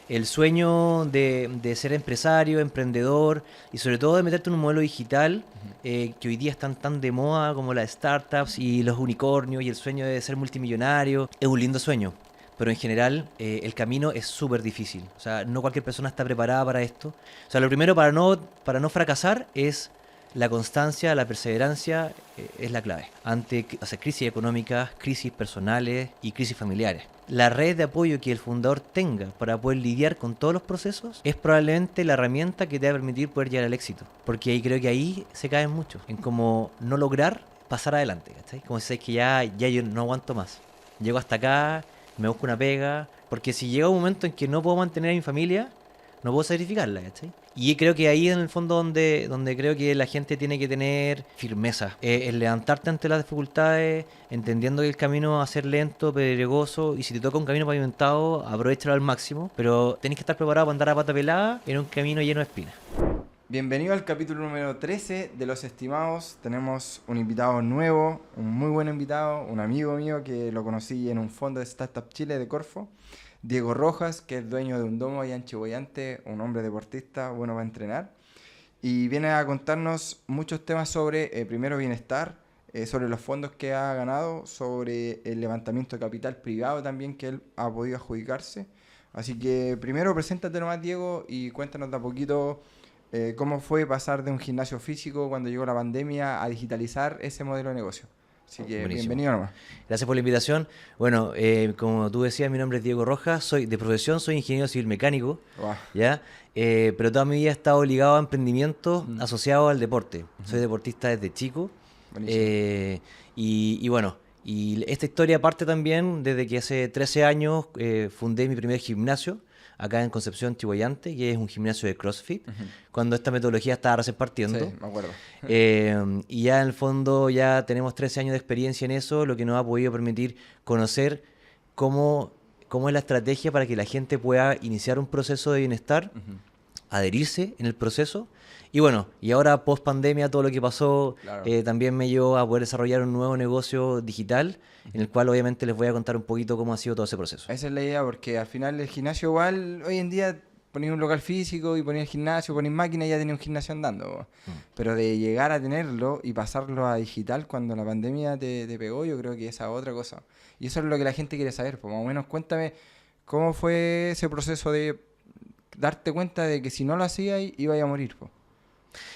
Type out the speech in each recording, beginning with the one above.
el sueño de ser empresario, emprendedor y sobre todo de meterte en un modelo digital que hoy día están tan de moda como las startups y los unicornios y el sueño de ser multimillonario, es un lindo sueño. Pero en general el camino es súper difícil. O sea, no cualquier persona está preparada para esto. O sea, lo primero para no fracasar es la constancia, la perseverancia es la clave. Ante o sea, crisis económicas, crisis personales y crisis familiares. La red de apoyo que el fundador tenga para poder lidiar con todos los procesos es probablemente la herramienta que te va a permitir poder llegar al éxito. Porque ahí creo que ahí se caen muchos. En cómo no lograr pasar adelante. ¿Cachai? Como si es que ya yo no aguanto más. Llego hasta acá, me busco una pega. Porque si llega un momento en que no puedo mantener a mi familia, no puedo sacrificarla, ¿cachai? Y creo que ahí en el fondo donde creo que la gente tiene que tener firmeza. El levantarte ante las dificultades, entendiendo que el camino va a ser lento, pedregoso, y si te toca un camino pavimentado, aprovechalo al máximo, pero tenés que estar preparado para andar a pata pelada en un camino lleno de espinas. Bienvenido al capítulo número 13 de Los Estimados. Tenemos un invitado nuevo, un muy buen invitado, un amigo mío que lo conocí en un fondo de Startup Chile de Corfo. Diego Rojas, que es dueño de un domo allá en Chihuayante, un hombre deportista, bueno para entrenar. Y viene a contarnos muchos temas sobre, primero, bienestar, sobre los fondos que ha ganado, sobre el levantamiento de capital privado también que él ha podido adjudicarse. Así que primero preséntate nomás, Diego, y cuéntanos de a poquito cómo fue pasar de un gimnasio físico cuando llegó la pandemia a digitalizar ese modelo de negocio. Así que Buenísimo. bienvenido nomás. Gracias por la invitación. Bueno, como tú decías, mi nombre es Diego Rojas, de profesión soy ingeniero civil mecánico, Wow. ¿ya? Pero toda mi vida he estado ligado a emprendimientos Mm. asociados al deporte. Soy deportista desde chico. Buenísimo. Y bueno, y esta historia parte también desde que hace 13 años fundé mi primer gimnasio acá en Concepción, Chihuayante, que es un gimnasio de CrossFit, cuando esta metodología estaba recién partiendo. Sí, me acuerdo. Y ya en el fondo ya tenemos 13 años de experiencia en eso, lo que nos ha podido permitir conocer cómo es la estrategia para que la gente pueda iniciar un proceso de bienestar, adherirse en el proceso. Y bueno, y ahora post pandemia todo lo que pasó Claro. también me llevó a poder desarrollar un nuevo negocio digital, en el cual obviamente les voy a contar un poquito cómo ha sido todo ese proceso. Esa es la idea, porque al final el gimnasio igual, hoy en día ponéis un local físico y ponéis el gimnasio, ponéis máquina y ya tenéis un gimnasio andando. Po. Pero de llegar a tenerlo y pasarlo a digital cuando la pandemia te pegó, yo creo que esa es otra cosa. Y eso es lo que la gente quiere saber. Pues más o menos cuéntame cómo fue ese proceso de darte cuenta de que si no lo hacías iba a morir. Po.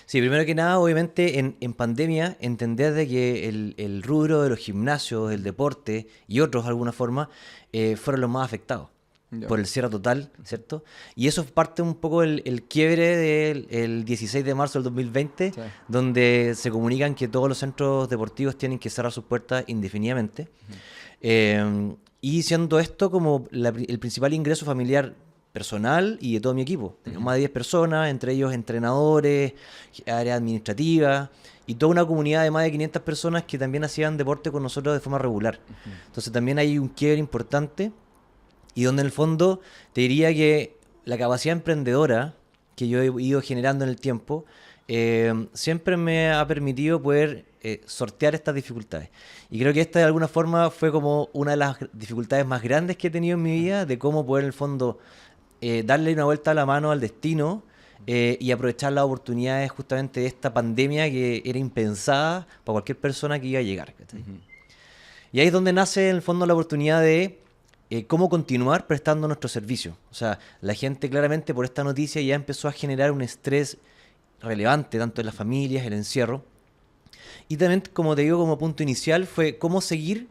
Sí, primero que nada, obviamente en pandemia entender de que el rubro de los gimnasios, el deporte y otros de alguna forma fueron los más afectados Ya. por el cierre total, ¿cierto? Y eso parte un poco el quiebre del el 16 de marzo del 2020, Sí. donde se comunican que todos los centros deportivos tienen que cerrar sus puertas indefinidamente. Y siendo esto como el principal ingreso familiar personal y de todo mi equipo. Teníamos más de 10 personas, entre ellos entrenadores, área administrativa y toda una comunidad de más de 500 personas que también hacían deporte con nosotros de forma regular. Entonces también hay un quiebre importante y donde en el fondo te diría que la capacidad emprendedora que yo he ido generando en el tiempo siempre me ha permitido poder sortear estas dificultades. Y creo que esta de alguna forma fue como una de las dificultades más grandes que he tenido en mi vida, de cómo poder en el fondo darle una vuelta a la mano al destino y aprovechar las oportunidades justamente de esta pandemia que era impensada para cualquier persona que iba a llegar. ¿Cachai? Y ahí es donde nace en el fondo la oportunidad de cómo continuar prestando nuestro servicio. O sea, la gente claramente por esta noticia ya empezó a generar un estrés relevante, tanto en las familias, el encierro. Y también, como te digo, como punto inicial fue cómo seguir,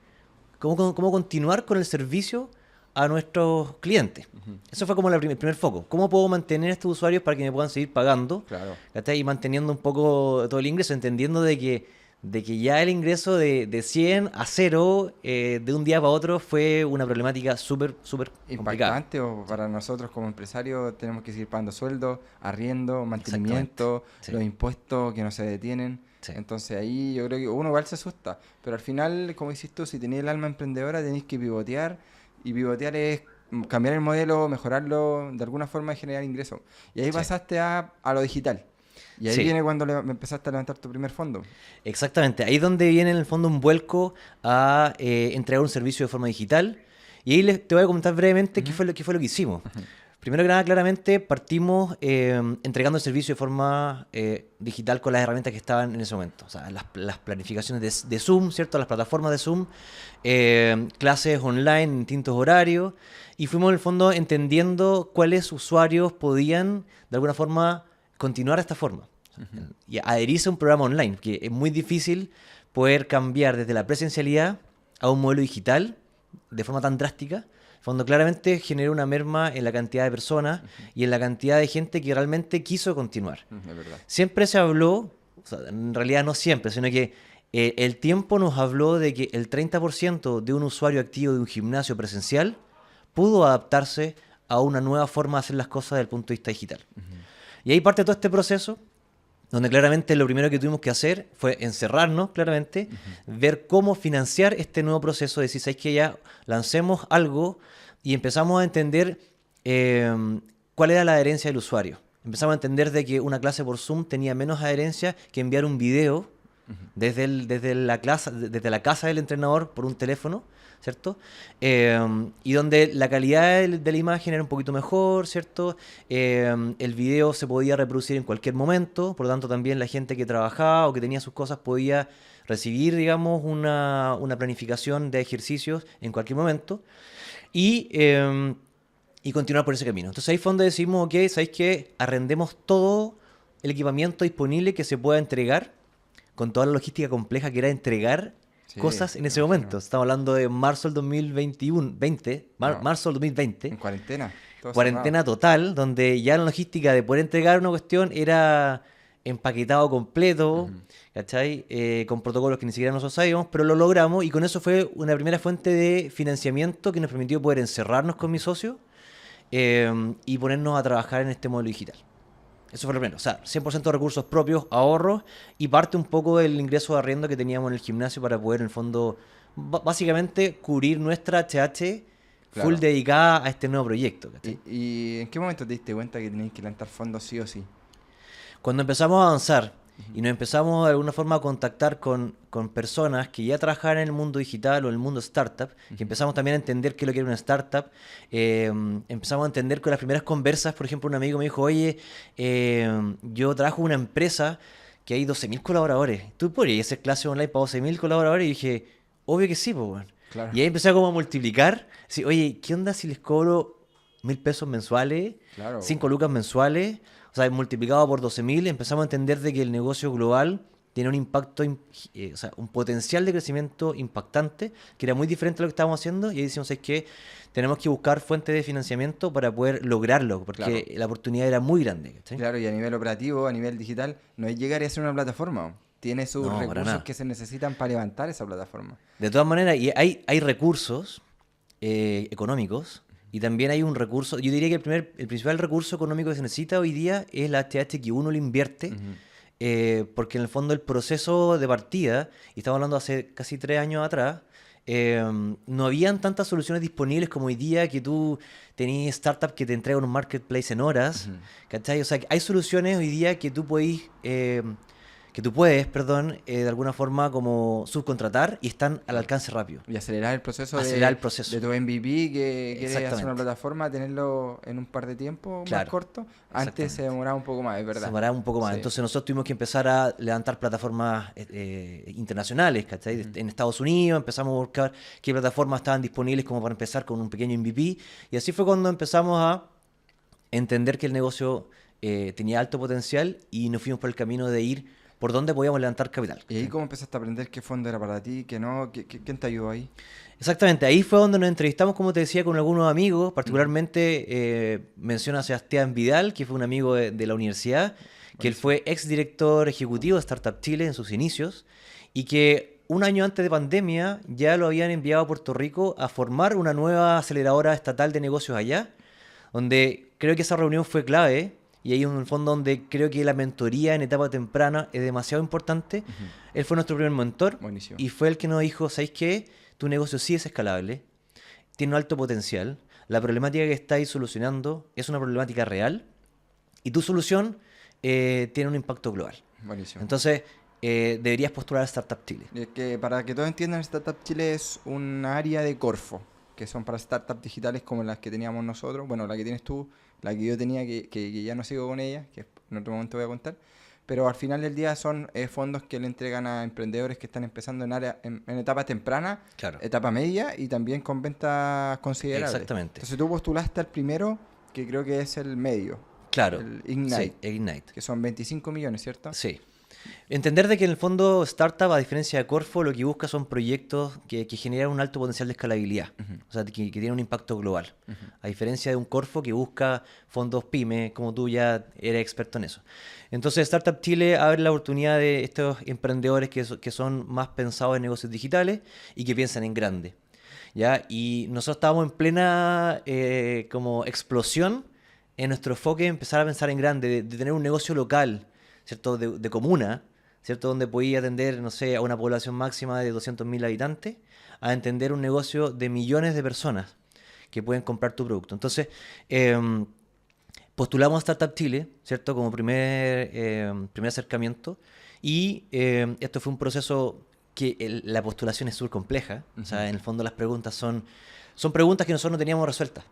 cómo continuar con el servicio a nuestros clientes. Eso fue como el primer foco. ¿Cómo puedo mantener a estos usuarios para que me puedan seguir pagando? Claro. ¿Cachai? Y manteniendo un poco todo el ingreso, entendiendo de que ya el ingreso de 100 a 0 de un día para otro fue una problemática súper complicada. Impactante, o para nosotros como empresarios tenemos que seguir pagando sueldos, arriendo, mantenimiento, Sí. los impuestos que no se detienen. Sí. Entonces ahí yo creo que uno igual se asusta, pero al final, como dices tú, si tenéis el alma emprendedora tenéis que pivotear, y pivotear es cambiar el modelo, mejorarlo, de alguna forma generar ingresos. Y ahí Sí. pasaste a lo digital. Y ahí Sí. viene cuando me empezaste a levantar tu primer fondo. Exactamente, ahí es donde viene en el fondo un vuelco a entregar un servicio de forma digital. Y ahí te voy a comentar brevemente qué fue lo que hicimos. Primero que nada, claramente partimos entregando el servicio de forma digital con las herramientas que estaban en ese momento. O sea, las planificaciones de Zoom, ¿cierto? Las plataformas de Zoom, clases online en distintos horarios. Y fuimos en el fondo entendiendo cuáles usuarios podían, de alguna forma, continuar de esta forma. Y adherirse a un programa online, que es muy difícil poder cambiar desde la presencialidad a un modelo digital de forma tan drástica. En el fondo claramente generó una merma en la cantidad de personas y en la cantidad de gente que realmente quiso continuar. Es verdad. Siempre se habló, o sea, en realidad no siempre, sino que el tiempo nos habló de que el 30% de un usuario activo de un gimnasio presencial pudo adaptarse a una nueva forma de hacer las cosas desde el punto de vista digital. Y ahí parte todo este proceso, donde claramente lo primero que tuvimos que hacer fue encerrarnos, claramente, ver cómo financiar este nuevo proceso, decir, ¿sabes qué? Ya lancemos algo y empezamos a entender cuál era la adherencia del usuario. Empezamos a entender de que una clase por Zoom tenía menos adherencia que enviar un video desde la casa del entrenador por un teléfono, ¿cierto? Y donde la calidad de la imagen era un poquito mejor, ¿cierto? El video se podía reproducir en cualquier momento, por lo tanto también la gente que trabajaba o que tenía sus cosas podía recibir, digamos, una planificación de ejercicios en cualquier momento y continuar por ese camino. Entonces ahí fue donde decimos, ok, ¿sabéis qué? Arrendemos todo el equipamiento disponible que se pueda entregar con toda la logística compleja que era entregar cosas en ese momento. Estamos hablando de marzo del 2021, marzo del 2020. En cuarentena. Cuarentena total, donde ya la logística de poder entregar una cuestión era empaquetado completo, ¿cachai? Con protocolos que ni siquiera nosotros sabíamos, pero lo logramos y con eso fue una primera fuente de financiamiento que nos permitió poder encerrarnos con mi socio y ponernos a trabajar en este modelo digital. Eso fue lo primero, o sea, 100% de recursos propios, ahorros y parte un poco del ingreso de arriendo que teníamos en el gimnasio para poder, en el fondo, básicamente cubrir nuestra HH full dedicada a este nuevo proyecto. ¿Y en qué momento te diste cuenta que tenías que levantar fondos sí o sí? Cuando empezamos a avanzar y nos empezamos de alguna forma a contactar con personas que ya trabajaban en el mundo digital o en el mundo startup, que empezamos también a entender qué es lo que era una startup, empezamos a entender con las primeras conversas, por ejemplo, un amigo me dijo, oye, yo trabajo en una empresa que hay 12.000 colaboradores, ¿tú podrías hacer clases online para 12.000 colaboradores? Y dije, obvio que sí, pues, bueno. Claro. Y ahí empecé a como a multiplicar, así, oye, ¿qué onda si les cobro 1.000 pesos mensuales, Claro. 5 lucas mensuales? O sea, multiplicado por 12.000, empezamos a entender de que el negocio global tiene un impacto, o sea, un potencial de crecimiento impactante, que era muy diferente a lo que estábamos haciendo, y ahí decimos, es que tenemos que buscar fuentes de financiamiento para poder lograrlo, porque la oportunidad era muy grande. ¿Sí? Claro, y a nivel operativo, a nivel digital, no es llegar y hacer una plataforma. Tiene sus recursos que se necesitan para levantar esa plataforma. De todas maneras, y hay recursos económicos, y también hay un recurso, yo diría que el principal recurso económico que se necesita hoy día es la HH que uno le invierte, porque en el fondo el proceso de partida, y estamos hablando hace casi 3 años atrás, no habían tantas soluciones disponibles como hoy día que tú tenías startups que te entregan un marketplace en horas, ¿cachai? O sea, hay soluciones hoy día que tú puedes... de alguna forma como subcontratar y están al alcance rápido. Y acelerar el proceso, de tu MVP que quieres hacer una plataforma, tenerlo en un par de tiempo más corto. Antes se demoraba un poco más, es verdad. Se demoraba un poco más. Sí. Entonces nosotros tuvimos que empezar a levantar plataformas internacionales, ¿cachai? En Estados Unidos empezamos a buscar qué plataformas estaban disponibles como para empezar con un pequeño MVP. Y así fue cuando empezamos a entender que el negocio tenía alto potencial y nos fuimos por el camino de ir por dónde podíamos levantar capital. ¿Y ahí cómo empezaste a aprender qué fondo era para ti, qué no? ¿Quién te ayudó ahí? Exactamente, ahí fue donde nos entrevistamos, como te decía, con algunos amigos, particularmente menciona a Sebastián Vidal, que fue un amigo de la universidad, que él fue exdirector ejecutivo de Startup Chile en sus inicios, y que un año antes de pandemia ya lo habían enviado a Puerto Rico a formar una nueva aceleradora estatal de negocios allá, donde creo que esa reunión fue clave. Y ahí en el fondo donde creo que la mentoría en etapa temprana es demasiado importante. Él fue nuestro primer mentor. Buenísimo. Y fue el que nos dijo, ¿sabéis qué? Tu negocio sí es escalable, tiene un alto potencial, la problemática que estáis solucionando es una problemática real y tu solución tiene un impacto global. Buenísimo. Entonces, deberías postular a Startup Chile. Que para que todos entiendan, Startup Chile es un área de Corfo, que son para startups digitales como las que teníamos nosotros, bueno, la que tienes tú, la que yo tenía, que ya no sigo con ella, que en otro momento voy a contar. Pero al final del día son fondos que le entregan a emprendedores que están empezando en etapa temprana, Claro. etapa media y también con ventas considerables. Exactamente. Entonces tú postulaste al primero, que creo que es el medio, Claro. el Ignite, Sí, Ignite. que son 25 millones, ¿cierto? Sí. Entender de que en el fondo Startup, a diferencia de Corfo, lo que busca son proyectos que generan un alto potencial de escalabilidad, o sea, que tienen un impacto global, a diferencia de un Corfo que busca fondos pyme, como tú ya eres experto en eso. Entonces Startup Chile abre la oportunidad de estos emprendedores que son más pensados en negocios digitales y que piensan en grande, ¿ya? Y nosotros estábamos en plena como explosión en nuestro enfoque, empezar a pensar en grande, de tener un negocio local, ¿cierto? De comuna, ¿cierto? Donde podía atender, no sé, a una población máxima de 200.000 habitantes, a entender un negocio de millones de personas que pueden comprar tu producto. Entonces, postulamos a Startup Chile, ¿cierto? Como primer acercamiento, y esto fue un proceso que la postulación es súper compleja, o sea, en el fondo las preguntas son preguntas que nosotros no teníamos resueltas.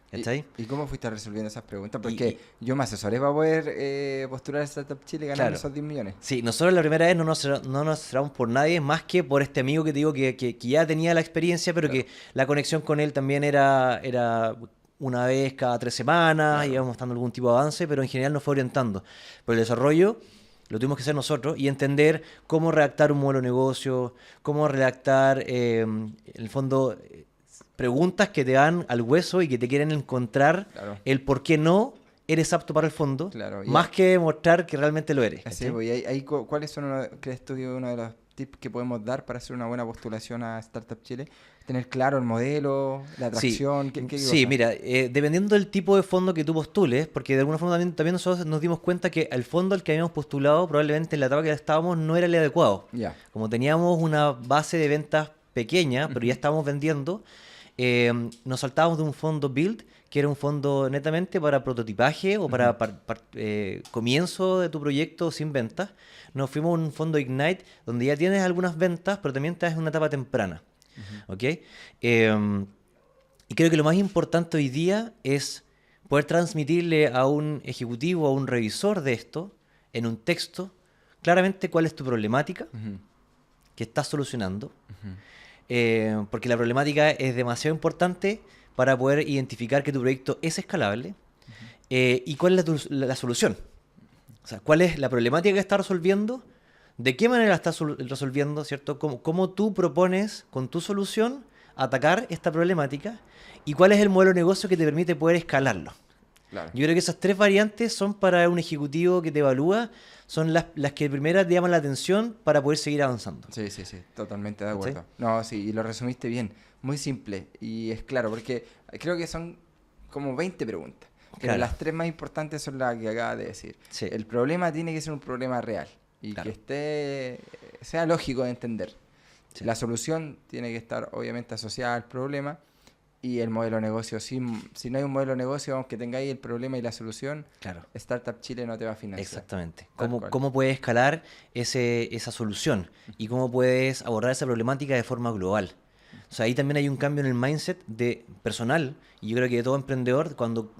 ¿Cachai? ¿Y cómo fuiste resolviendo esas preguntas? Porque yo me asesoré para poder postular a Startup Chile y ganar esos 10 millones. Sí, nosotros la primera vez no nos cerramos por nadie, más que por este amigo que te digo que ya tenía la experiencia, pero que la conexión con él también era una vez cada 3 semanas, íbamos dando algún tipo de avance, pero en general nos fue orientando. Pero el desarrollo lo tuvimos que hacer nosotros y entender cómo redactar un modelo de negocio, cómo redactar, en el fondo, preguntas que te dan al hueso y que te quieren encontrar el por qué no eres apto para el fondo, más que demostrar que realmente lo eres. Así, pues, ¿cuáles son, crees tú, uno de los tips que podemos dar para hacer una buena postulación a Startup Chile? Tener claro el modelo, la atracción, sí, mira, dependiendo del tipo de fondo que tú postules, porque de alguna forma también nosotros nos dimos cuenta que el fondo al que habíamos postulado probablemente en la etapa que estábamos no era el adecuado. Como teníamos una base de ventas pequeña, pero ya estábamos vendiendo, nos saltábamos de un fondo Build, que era un fondo netamente para prototipaje o para comienzo de tu proyecto sin ventas. Nos fuimos a un fondo Ignite, donde ya tienes algunas ventas, pero también estás en una etapa temprana. ¿Ok? Y creo que lo más importante hoy día es poder transmitirle a un ejecutivo, a un revisor de esto, en un texto, claramente cuál es tu problemática que estás solucionando. Porque la problemática es demasiado importante para poder identificar que tu proyecto es escalable y cuál es la solución. O sea, cuál es la problemática que estás resolviendo, de qué manera la estás resolviendo, ¿cierto? ¿Cómo tú propones con tu solución atacar esta problemática y cuál es el modelo de negocio que te permite poder escalarlo. Claro. Yo creo que esas 3 variantes son para un ejecutivo que te evalúa, son las que primero te llaman la atención para poder seguir avanzando. Sí, totalmente de acuerdo. ¿Sí? No, sí, y lo resumiste bien, muy simple y es claro, porque creo que son como 20 preguntas, pero las 3 más importantes son las que acabas de decir. Sí. El problema tiene que ser un problema real y que sea lógico de entender. Sí. La solución tiene que estar obviamente asociada al problema. Y el modelo de negocio, si no hay un modelo de negocio, aunque tengáis el problema y la solución, Startup Chile no te va a financiar. Exactamente. ¿Cómo puedes escalar esa solución? Y cómo puedes abordar esa problemática de forma global. O sea, ahí también hay un cambio en el mindset personal. Y yo creo que de todo emprendedor, cuando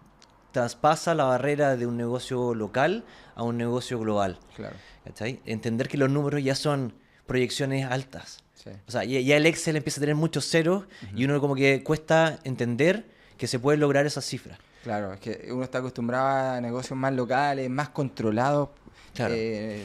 traspasa la barrera de un negocio local a un negocio global. Claro. ¿Cachai? Entender que los números ya son proyecciones altas. Sí. O sea, ya el Excel empieza a tener muchos ceros y uno como que cuesta entender que se pueden lograr esas cifras. Claro, es que uno está acostumbrado a negocios más locales, más controlados, claro.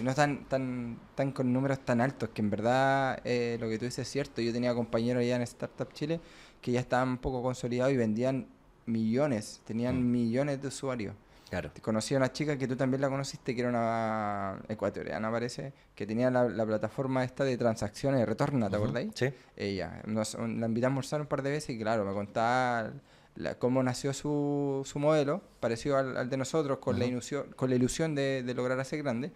No tan con números tan altos, que en verdad lo que tú dices es cierto. Yo tenía compañeros allá en Startup Chile que ya estaban un poco consolidados y vendían millones, tenían millones de usuarios. Claro. Conocí a una chica que tú también la conociste, que era una ecuatoriana, parece, que tenía la plataforma esta de transacciones de Retorna, ¿te acordáis? Sí. Ella, la invité a almorzar un par de veces y claro, me contaba cómo nació su modelo, parecido al de nosotros, con la ilusión de lograr hacer grande,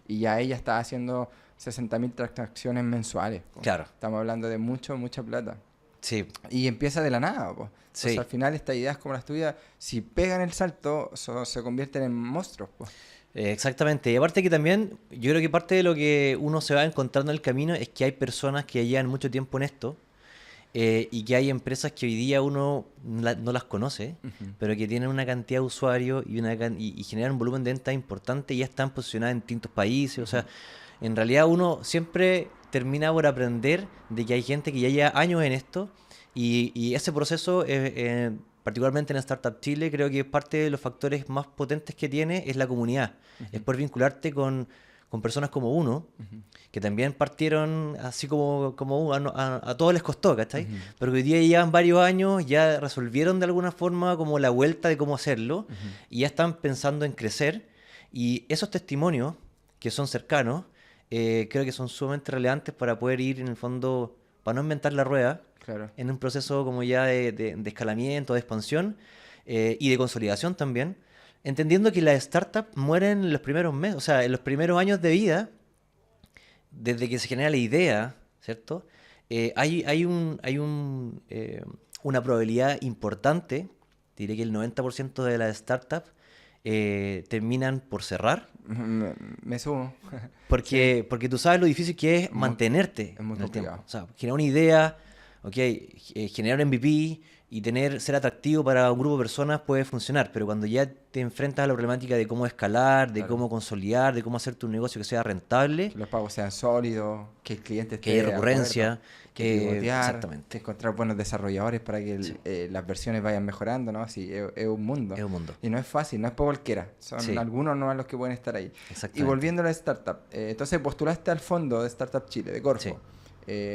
y ya ella estaba haciendo 60.000 transacciones mensuales. Claro. Estamos hablando de mucha plata. Sí. Y empieza de la nada, pues. Sí. Al final estas ideas como las tuyas, si pegan el salto, se convierten en monstruos, pues. Exactamente. Y aparte que también, yo creo que parte de lo que uno se va encontrando en el camino es que hay personas que llevan mucho tiempo en esto y que hay empresas que hoy día uno no las conoce, pero que tienen una cantidad de usuarios y generan un volumen de venta importante y ya están posicionadas en distintos países. O sea, en realidad uno siempre termina por aprender de que hay gente que ya lleva años en esto y ese proceso, particularmente en Startup Chile, creo que parte de los factores más potentes que tiene es la comunidad. Es por vincularte con personas como uno, que también partieron así como uno, a todos les costó, ¿cachai? Pero que hoy día llevan varios años, ya resolvieron de alguna forma como la vuelta de cómo hacerlo y ya están pensando en crecer. Y esos testimonios, que son cercanos, creo que son sumamente relevantes para poder ir en el fondo, para no inventar la rueda, Claro. en un proceso como ya de escalamiento, de expansión y de consolidación también, entendiendo que las startups mueren en los primeros meses, o sea, en los primeros años de vida, desde que se genera la idea, ¿cierto? Una probabilidad importante, diré que el 90% de las startups terminan por cerrar, Me sumo. porque tú sabes lo difícil que es Muy- mantenerte es muy en el tiempo. complicado. O sea, generar una idea, generar un MVP y ser atractivo para un grupo de personas puede funcionar, pero cuando ya te enfrentas a la problemática de cómo escalar, de Claro. cómo consolidar, de cómo hacer tu negocio que sea rentable, Que los pagos sean sólidos, que el cliente esté que haya de recurrencia, acuerdo, que pivotear, exactamente, que encontrar buenos desarrolladores para que Sí. las versiones vayan mejorando, ¿no? Sí, es un mundo. es un mundo. Y no es fácil, no es para cualquiera. Son Sí. algunos nomás los que pueden estar ahí. Y Exactamente. volviendo a la startup, entonces postulaste al fondo de Startup Chile, de Corfo. Sí.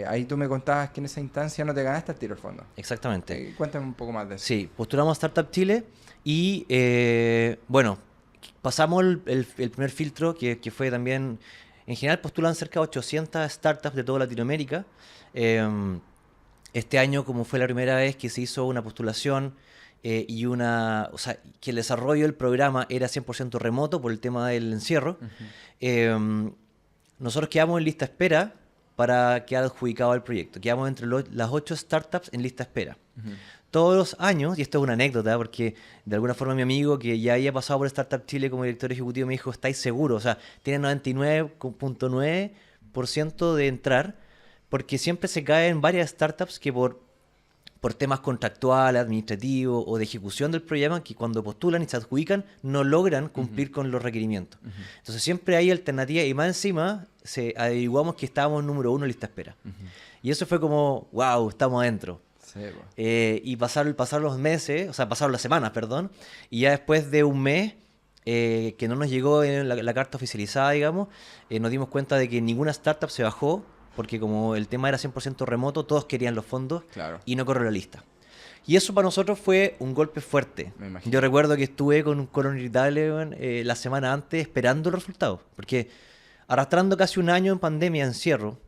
Ahí tú me contabas que en esa instancia no te ganaste el tiro al fondo. Exactamente. Cuéntame un poco más de eso. Sí, postulamos a Startup Chile y bueno, pasamos el primer filtro que fue también, en general postulan cerca de 800 startups de toda Latinoamérica. Este año, como fue la primera vez que se hizo una postulación o sea, que el desarrollo del programa era 100% remoto por el tema del encierro, nosotros quedamos en lista de espera para quedar adjudicado al proyecto. Quedamos entre las 8 startups en lista de espera. Todos los años, y esto es una anécdota, porque de alguna forma mi amigo que ya había pasado por Startup Chile como director ejecutivo me dijo, ¿estáis seguros? O sea, tienen 99.9% de entrar, porque siempre se caen varias startups que por temas contractuales, administrativos o de ejecución del programa, que cuando postulan y se adjudican no logran cumplir con los requerimientos. Entonces siempre hay alternativas y más encima averiguamos que estábamos número 1 en lista de espera. Y eso fue como, wow, estamos adentro. Sí, po. Y pasaron los meses, o sea, pasaron las semanas, perdón, y ya después de un mes que no nos llegó en la carta oficializada, digamos, nos dimos cuenta de que ninguna startup se bajó, porque como el tema era 100% remoto, todos querían los fondos Claro. y no corrió la lista. Y eso para nosotros fue un golpe fuerte. Me imagino. Yo recuerdo que estuve con un colon irritable weón, la semana antes esperando el resultado, porque arrastrando casi un año en pandemia, encierro,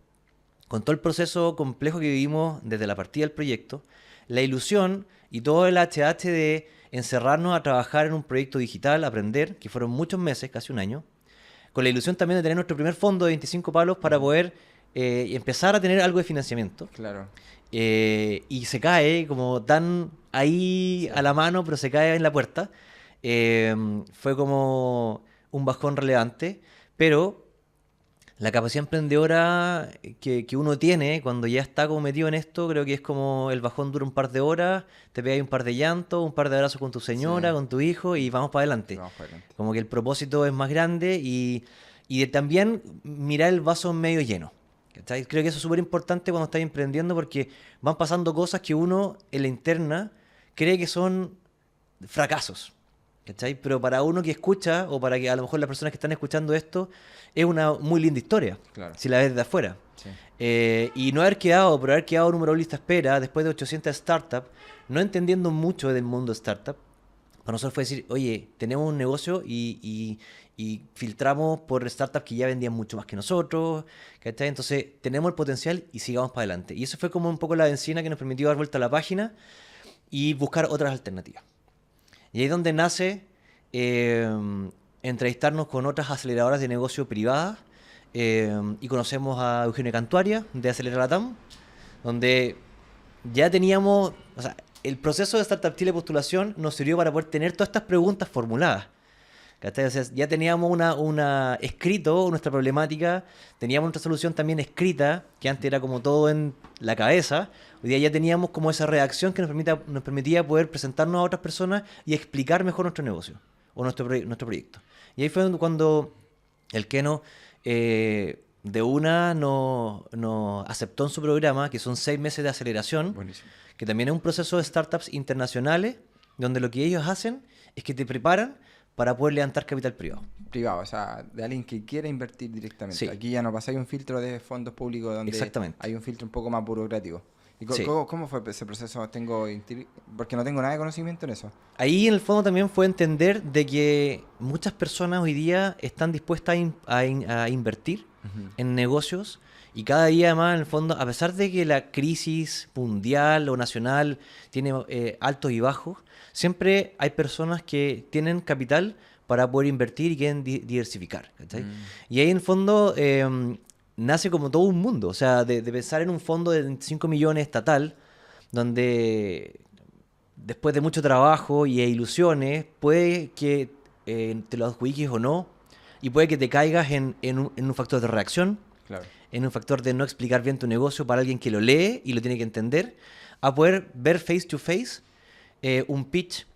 con todo el proceso complejo que vivimos desde la partida del proyecto, la ilusión y todo el HH de encerrarnos a trabajar en un proyecto digital, aprender, que fueron muchos meses, casi un año, con la ilusión también de tener nuestro primer fondo de 25 palos para poder empezar a tener algo de financiamiento. Claro. Y se cae como tan ahí a la mano, pero se cae en la puerta. Fue como un bajón relevante, pero la capacidad emprendedora que uno tiene cuando ya está como metido en esto, creo que es como el bajón dura un par de horas, te pegas un par de llantos, un par de abrazos con tu señora, Sí. con tu hijo y vamos para adelante. Vamos para adelante. Como que el propósito es más grande y de también mirar el vaso medio lleno. ¿Cachai? Creo que eso es súper importante cuando estás emprendiendo porque van pasando cosas que uno en la interna cree que son fracasos. ¿Cachai? Pero para uno que escucha, o para que a lo mejor las personas que están escuchando esto, es una muy linda historia, Claro. si la ves de afuera. Sí. Y no haber quedado número uno en lista de espera después de 800 startups, no entendiendo mucho del mundo startup, para nosotros fue decir, oye, tenemos un negocio y filtramos por startups que ya vendían mucho más que nosotros, ¿cachai? Entonces tenemos el potencial y sigamos para adelante. Y eso fue como un poco la benzina que nos permitió dar vuelta a la página y buscar otras alternativas. Y ahí es donde nace entrevistarnos con otras aceleradoras de negocio privadas y conocemos a Eugenio Cantuaria de Acelera Latam, donde ya teníamos, o sea, el proceso de Startup Chile postulación nos sirvió para poder tener todas estas preguntas formuladas. ¿Cachai? O sea, ya teníamos una escrito nuestra problemática, teníamos nuestra solución también escrita, que antes era como todo en la cabeza. Hoy día ya teníamos como esa redacción que nos permitía poder presentarnos a otras personas y explicar mejor nuestro negocio o nuestro proyecto. Y ahí fue cuando el Keno de una nos aceptó en su programa, que son 6 meses de aceleración, Buenísimo. que también es un proceso de startups internacionales, donde lo que ellos hacen es que te preparan para poder levantar capital privado. Privado, o sea, de alguien que quiera invertir directamente. Sí. Aquí ya no pasáis un filtro de fondos públicos donde Exactamente. hay un filtro un poco más burocrático. ¿Y Sí. cómo fue ese proceso? Porque no tengo nada de conocimiento en eso. Ahí en el fondo también fue entender de que muchas personas hoy día están dispuestas a invertir en negocios y cada día además en el fondo, a pesar de que la crisis mundial o nacional tiene altos y bajos, siempre hay personas que tienen capital para poder invertir y quieren diversificar. ¿Cachai? Y ahí en el fondo nace como todo un mundo, o sea, de pensar en un fondo de 25 millones estatal, donde después de mucho trabajo y ilusiones, puede que te lo adjudiques o no, y puede que te caigas en un factor de reacción, Claro. en un factor de no explicar bien tu negocio para alguien que lo lee y lo tiene que entender, a poder ver face to face un pitch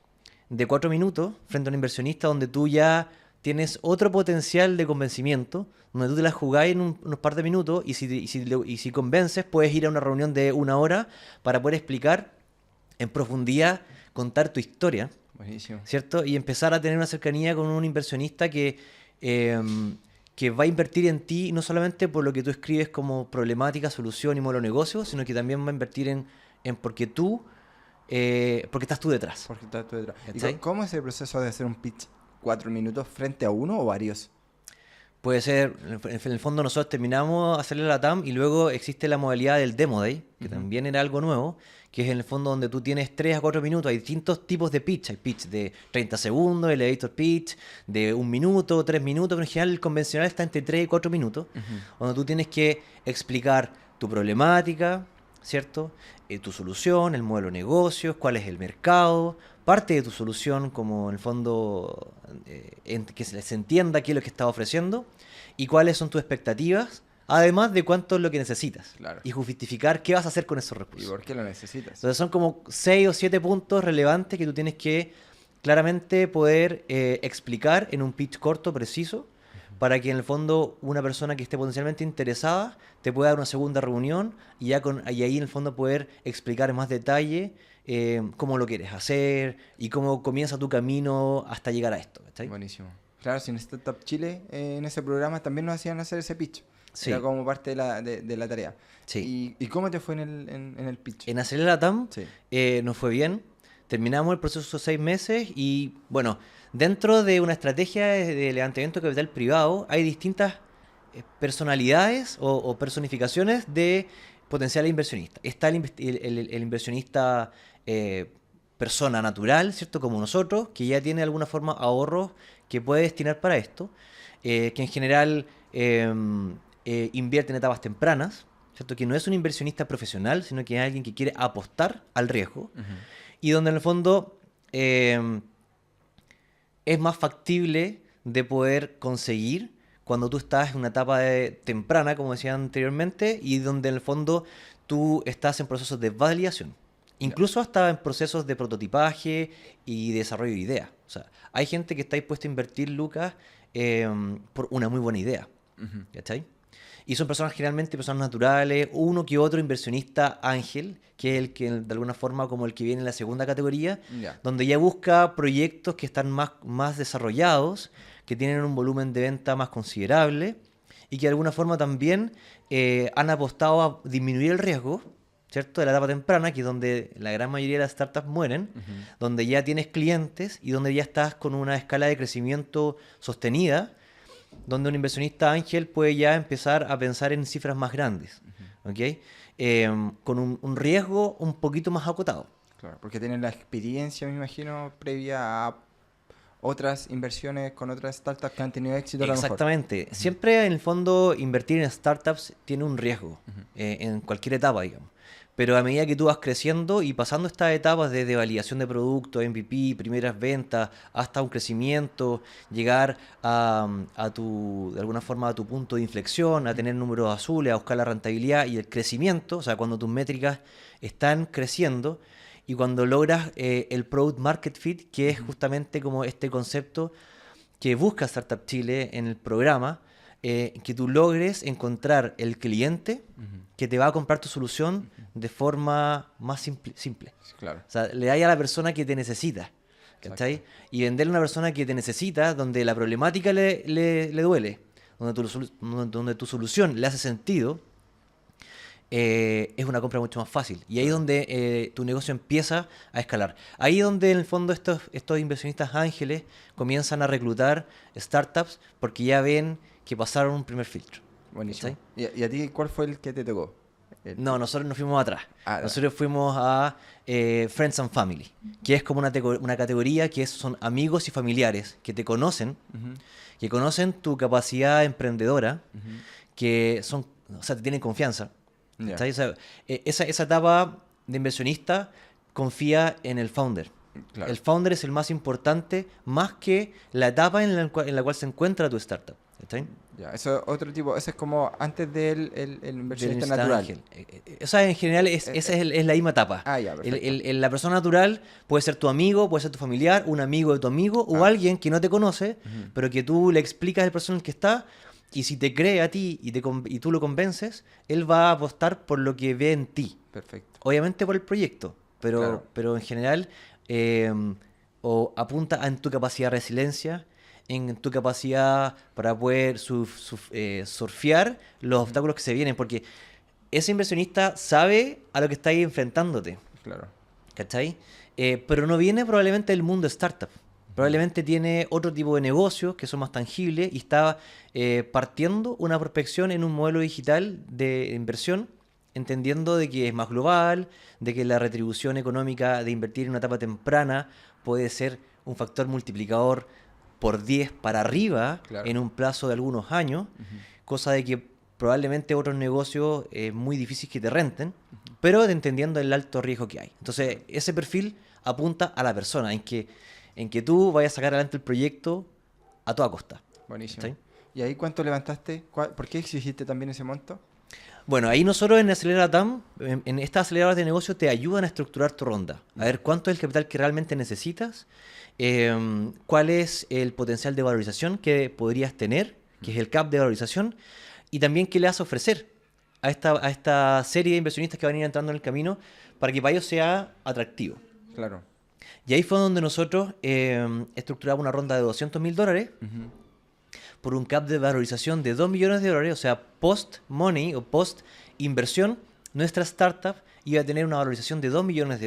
de 4 minutos frente a un inversionista donde tú ya tienes otro potencial de convencimiento, donde tú te la jugás en unos par de minutos y si convences puedes ir a una reunión de 1 hora para poder explicar en profundidad, contar tu historia, Buenísimo. ¿cierto? Y empezar a tener una cercanía con un inversionista que va a invertir en ti no solamente por lo que tú escribes como problemática, solución y modelo de negocio, sino que también va a invertir en porque estás tú detrás. Porque estás tú detrás. ¿Y ¿Cachai? cómo es el proceso de hacer un pitch 4 minutos frente a uno o varios? Puede ser, en el fondo nosotros terminamos hacerle la TAM y luego existe la modalidad del Demo Day, que también era algo nuevo, que es en el fondo donde tú tienes 3 a 4 minutos, hay distintos tipos de pitch, hay pitch de 30 segundos, elevator pitch, de 1 minuto, 3 minutos, pero en general el convencional está entre 3 y 4 minutos, donde tú tienes que explicar tu problemática, ¿cierto? Tu solución, el modelo de negocios, cuál es el mercado, parte de tu solución como en el fondo que se entienda qué es lo que estás ofreciendo y cuáles son tus expectativas, además de cuánto es lo que necesitas. Claro. Y justificar qué vas a hacer con esos ¿Y recursos. por qué lo necesitas? Entonces son como 6 o 7 puntos relevantes que tú tienes que claramente poder explicar en un pitch corto, preciso, para que en el fondo una persona que esté potencialmente interesada te pueda dar una segunda reunión y ahí en el fondo poder explicar en más detalle cómo lo quieres hacer y cómo comienza tu camino hasta llegar a esto. ¿Cachai? Buenísimo. Claro, si en Startup Chile, en ese programa también nos hacían hacer ese pitch. Sí. Era como parte de la tarea. Sí. ¿Y cómo te fue en el pitch? En Acelera TAM Sí. nos fue bien. Terminamos el proceso de 6 meses y, bueno, dentro de una estrategia de levantamiento de capital privado hay distintas personalidades o personificaciones de potenciales inversionistas. Está el inversionista persona natural, ¿cierto? Como nosotros, que ya tiene de alguna forma ahorros que puede destinar para esto, que en general invierte en etapas tempranas, ¿cierto? Que no es un inversionista profesional, sino que es alguien que quiere apostar al riesgo y donde en el fondo es más factible de poder conseguir cuando tú estás en una etapa temprana, como decía anteriormente, y donde en el fondo tú estás en procesos de validación. Incluso hasta en procesos de prototipaje y desarrollo de ideas. O sea, hay gente que está dispuesta a invertir lucas por una muy buena idea. ¿Cachai? Y son personas generalmente personas naturales, uno que otro inversionista ángel, que es el que de alguna forma como el que viene en la segunda categoría, Ya. donde ya busca proyectos que están más desarrollados, que tienen un volumen de venta más considerable y que de alguna forma también han apostado a disminuir el riesgo, ¿cierto? De la etapa temprana, que es donde la gran mayoría de las startups mueren, donde ya tienes clientes y donde ya estás con una escala de crecimiento sostenida, donde un inversionista ángel puede ya empezar a pensar en cifras más grandes, ¿ok? Con un riesgo un poquito más acotado. Claro, porque tienen la experiencia, me imagino, previa otras inversiones con otras startups que han tenido éxito a lo mejor. Exactamente. Siempre en el fondo invertir en startups tiene un riesgo en cualquier etapa, digamos. Pero a medida que tú vas creciendo y pasando estas etapas desde validación de producto, MVP, primeras ventas, hasta un crecimiento, llegar de alguna forma a tu punto de inflexión, a tener números azules, a buscar la rentabilidad y el crecimiento, o sea, cuando tus métricas están creciendo y cuando logras el Product Market Fit, que es justamente como este concepto que busca Startup Chile en el programa, que tú logres encontrar el cliente que te va a comprar tu solución de forma más simple. Claro. O sea, le das a la persona que te necesita, ¿cachai? Y venderle a una persona que te necesita, donde la problemática le duele, donde tu solución le hace sentido, es una compra mucho más fácil. Y ahí es donde tu negocio empieza a escalar. Ahí es donde en el fondo estos inversionistas ángeles comienzan a reclutar startups porque ya ven que pasaron un primer filtro. Buenísimo. ¿Y a ti cuál fue el que te tocó? No, nosotros nos fuimos atrás. Ah, nosotros fuimos a Friends and Family, que es como una categoría que son amigos y familiares que te conocen, que conocen tu capacidad emprendedora, que son, o sea, te tienen confianza. Ya. O sea, esa etapa de inversionista confía en el founder. Claro. El founder es el más importante, más que la etapa en la cual se encuentra tu startup. ¿Está bien? Ya, eso es otro tipo, eso es como antes del el inversionista Del natural. ángel. O sea, en general esa es la misma etapa. Ah, ya, perfecto. La persona natural puede ser tu amigo, puede ser tu familiar, un amigo de tu amigo o alguien que no te conoce, pero que tú le explicas el proceso en el que está y si te cree a ti y tú lo convences, él va a apostar por lo que ve en ti. Perfecto. Obviamente por el proyecto, Claro. pero en general o apunta en tu capacidad de resiliencia, en tu capacidad para poder surfear los obstáculos que se vienen, porque ese inversionista sabe a lo que está ahí enfrentándote, Claro. ¿cachai? Pero no viene probablemente del mundo startup. Probablemente tiene otro tipo de negocios que son más tangibles y está partiendo una prospección en un modelo digital de inversión, entendiendo de que es más global, de que la retribución económica de invertir en una etapa temprana puede ser un factor multiplicador por 10 para arriba Claro. en un plazo de algunos años, cosa de que probablemente otros negocios es muy difícil que te renten, pero entendiendo el alto riesgo que hay. Entonces, ese perfil apunta a la persona, en que tú vayas a sacar adelante el proyecto a toda costa. Buenísimo. ¿Está? ¿Y ahí cuánto levantaste? ¿Por qué exigiste también ese monto? Bueno, ahí nosotros en Acelera TAM, en estas aceleradoras de negocio, te ayudan a estructurar tu ronda. A ver cuánto es el capital que realmente necesitas, cuál es el potencial de valorización que podrías tener, que es el cap de valorización, y también qué le vas a ofrecer a esta serie de inversionistas que van a ir entrando en el camino para que para ellos sea atractivo. Claro. Y ahí fue donde nosotros estructuramos una ronda de $200.000 por un cap de valorización de $2 millones, o sea, post-money o post-inversión, nuestra startup iba a tener una valorización de $2 millones.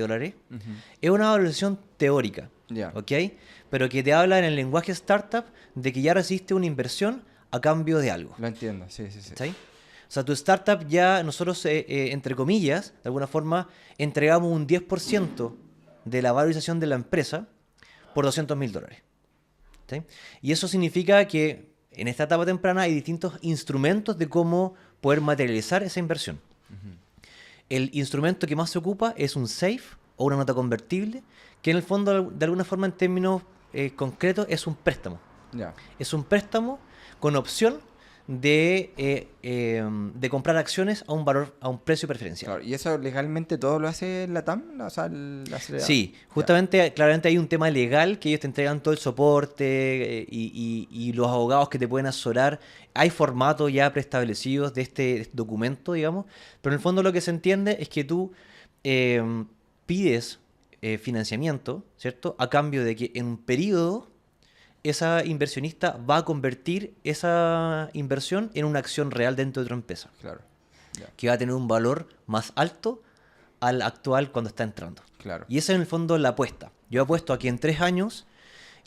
Es una valorización teórica, Ya. ¿ok? Pero que te habla en el lenguaje startup de que ya recibiste una inversión a cambio de algo. Lo entiendo, sí. ¿Está ahí? O sea, tu startup ya, nosotros, entre comillas, de alguna forma, entregamos un 10% de la valorización de la empresa por $200.000. ¿Sí? Y eso significa que en esta etapa temprana hay distintos instrumentos de cómo poder materializar esa inversión. El instrumento que más se ocupa es un SAFE o una nota convertible, que en el fondo, de alguna forma, en términos concretos, es un préstamo. Ya. Es un préstamo con opción de comprar acciones a un valor, a un precio preferencial. Claro. ¿Y eso legalmente todo lo hace la TAM? O sea, la aceleradora. Sí, justamente, claramente hay un tema legal que ellos te entregan todo el soporte y los abogados que te pueden asesorar. Hay formatos ya preestablecidos de este documento, digamos, pero en el fondo lo que se entiende es que tú pides financiamiento, ¿cierto? A cambio de que en un periodo esa inversionista va a convertir esa inversión en una acción real dentro de otra empresa, Claro. Ya. que va a tener un valor más alto al actual cuando está entrando. Claro. Y esa es en el fondo la apuesta. Yo apuesto a que en 3 años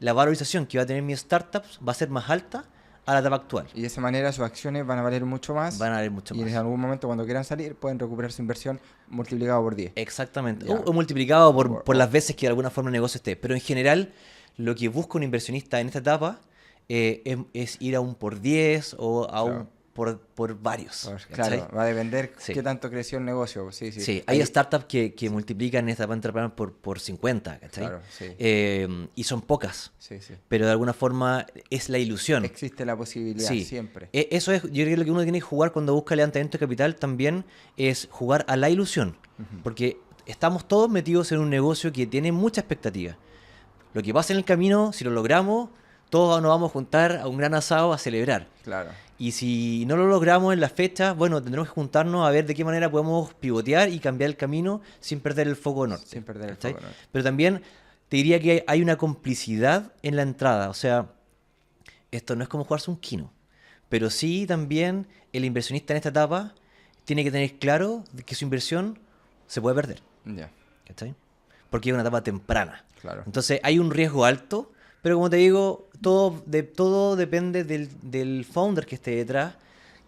la valorización que va a tener mi startup va a ser más alta a la etapa actual. Y de esa manera sus acciones van a valer mucho más. Van a valer mucho y más. en algún momento cuando quieran salir pueden recuperar su inversión multiplicado por 10. Exactamente. Ya. O multiplicado O- por las veces que de alguna forma el negocio esté. Pero en general lo que busca un inversionista en esta etapa es ir a un por 10 o a Claro. un por varios. Claro, ¿cachai? va a depender Sí. qué tanto creció el negocio. Sí, sí. Sí, hay startups que multiplican esta entrepreneur por 50, ¿cachai? Claro, sí. Y son pocas, Sí, sí. pero de alguna forma es la ilusión. Existe la posibilidad Sí, siempre. Eso es, yo creo que lo que uno tiene que jugar cuando busca levantamiento de capital también es jugar a la ilusión, porque estamos todos metidos en un negocio que tiene mucha expectativa. Lo que pasa en el camino, si lo logramos, todos nos vamos a juntar a un gran asado a celebrar. Claro. Y si no lo logramos en las fechas, bueno, tendremos que juntarnos a ver de qué manera podemos pivotear y cambiar el camino sin perder el foco norte. Sin perder el ¿cachai? foco norte. Pero también te diría que hay una complicidad en la entrada. O sea, esto no es como jugarse un kino. Pero sí también el inversionista en esta etapa tiene que tener claro de que su inversión se puede perder. Ya, ¿Cachai? Porque es una etapa temprana. claro. Entonces hay un riesgo alto, pero como te digo, todo depende del founder que esté detrás,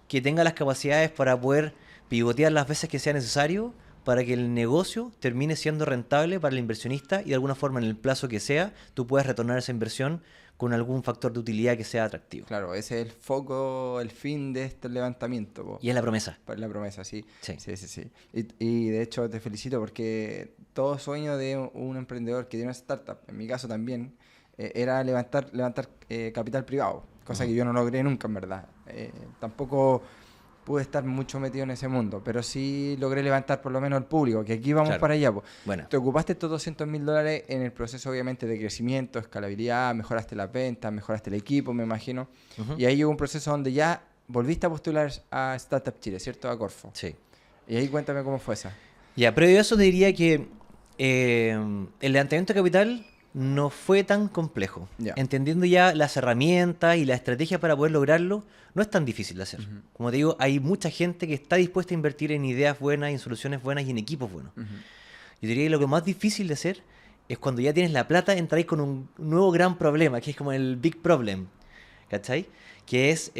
que tenga las capacidades para poder pivotear las veces que sea necesario para que el negocio termine siendo rentable para el inversionista y de alguna forma en el plazo que sea, tú puedas retornar esa inversión con algún factor de utilidad que sea atractivo. Claro, ese es el foco, el fin de este levantamiento, po. Y es la promesa. Para la promesa, sí. Sí. Sí, sí, sí. Y de hecho te felicito porque todo sueño de un emprendedor que tiene una startup, en mi caso también, era levantar capital privado, cosa que yo no logré nunca en verdad. Tampoco pude estar mucho metido en ese mundo, pero sí logré levantar por lo menos el público, que aquí vamos Claro. para allá, po. Bueno, Te ocupaste estos $200.000 en el proceso obviamente de crecimiento, escalabilidad, mejoraste las ventas, mejoraste el equipo, me imagino. ujú, Y ahí llegó un proceso donde ya volviste a postular a Startup Chile, ¿cierto? A Corfo. sí. Y ahí cuéntame cómo fue esa. Ya, previo a eso te diría que el levantamiento de capital no fue tan complejo. Ya. Entendiendo ya las herramientas y la estrategia para poder lograrlo, no es tan difícil de hacer. Ujú. Como te digo, hay mucha gente que está dispuesta a invertir en ideas buenas, en soluciones buenas y en equipos buenos. Ujú. Yo diría que lo que más difícil de hacer es cuando ya tienes la plata, entrar con un nuevo gran problema, que es como el big problem, ¿cachai? Que es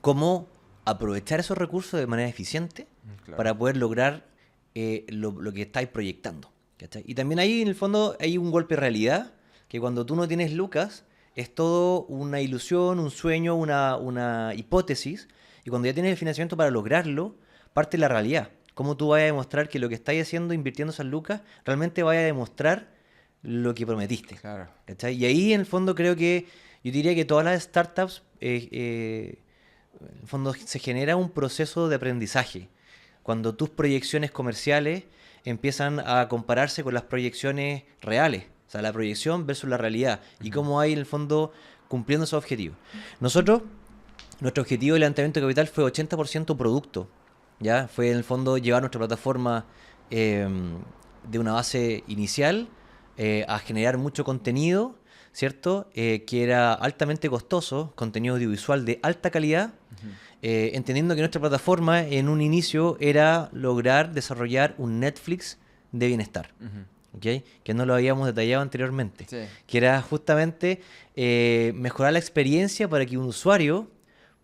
cómo aprovechar esos recursos de manera eficiente Claro. para poder lograr lo que estáis proyectando, ¿cachai? Y también ahí, en el fondo, hay un golpe de realidad, que cuando tú no tienes lucas, es todo una ilusión, un sueño, una hipótesis, y cuando ya tienes el financiamiento para lograrlo, parte la realidad. Cómo tú vas a demostrar que lo que estáis haciendo, invirtiendo esas lucas, realmente vaya a demostrar lo que prometiste. Claro. ¿Cachai? Y ahí, en el fondo, creo que yo diría que todas las startups, en el fondo, se genera un proceso de aprendizaje. Cuando tus proyecciones comerciales empiezan a compararse con las proyecciones reales. O sea, la proyección versus la realidad. Y cómo hay, en el fondo, cumpliendo esos objetivos. Nosotros, nuestro objetivo de levantamiento de capital fue 80% producto. ¿Ya? Fue, en el fondo, llevar nuestra plataforma de una base inicial a generar mucho contenido, ¿cierto? Que era altamente costoso, contenido audiovisual de alta calidad, entendiendo que nuestra plataforma en un inicio era lograr desarrollar un Netflix de bienestar, Ujú. ¿ok? Que no lo habíamos detallado anteriormente, Sí. que era justamente mejorar la experiencia para que un usuario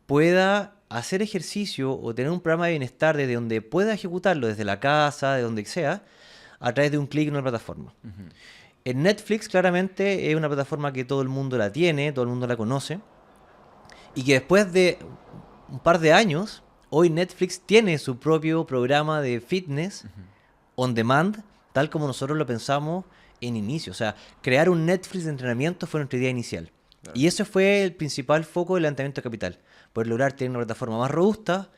pueda hacer ejercicio o tener un programa de bienestar desde donde pueda ejecutarlo, desde la casa, de donde sea, a través de un clic en una plataforma. Ujú. En Netflix, claramente, es una plataforma que todo el mundo la tiene, todo el mundo la conoce, y que después de un par de años, hoy Netflix tiene su propio programa de fitness on demand, tal como nosotros lo pensamos en inicio. O sea, crear un Netflix de entrenamiento fue nuestra idea inicial. Claro. Y ese fue el principal foco del levantamiento de capital. Poder lograr tener una plataforma más robusta,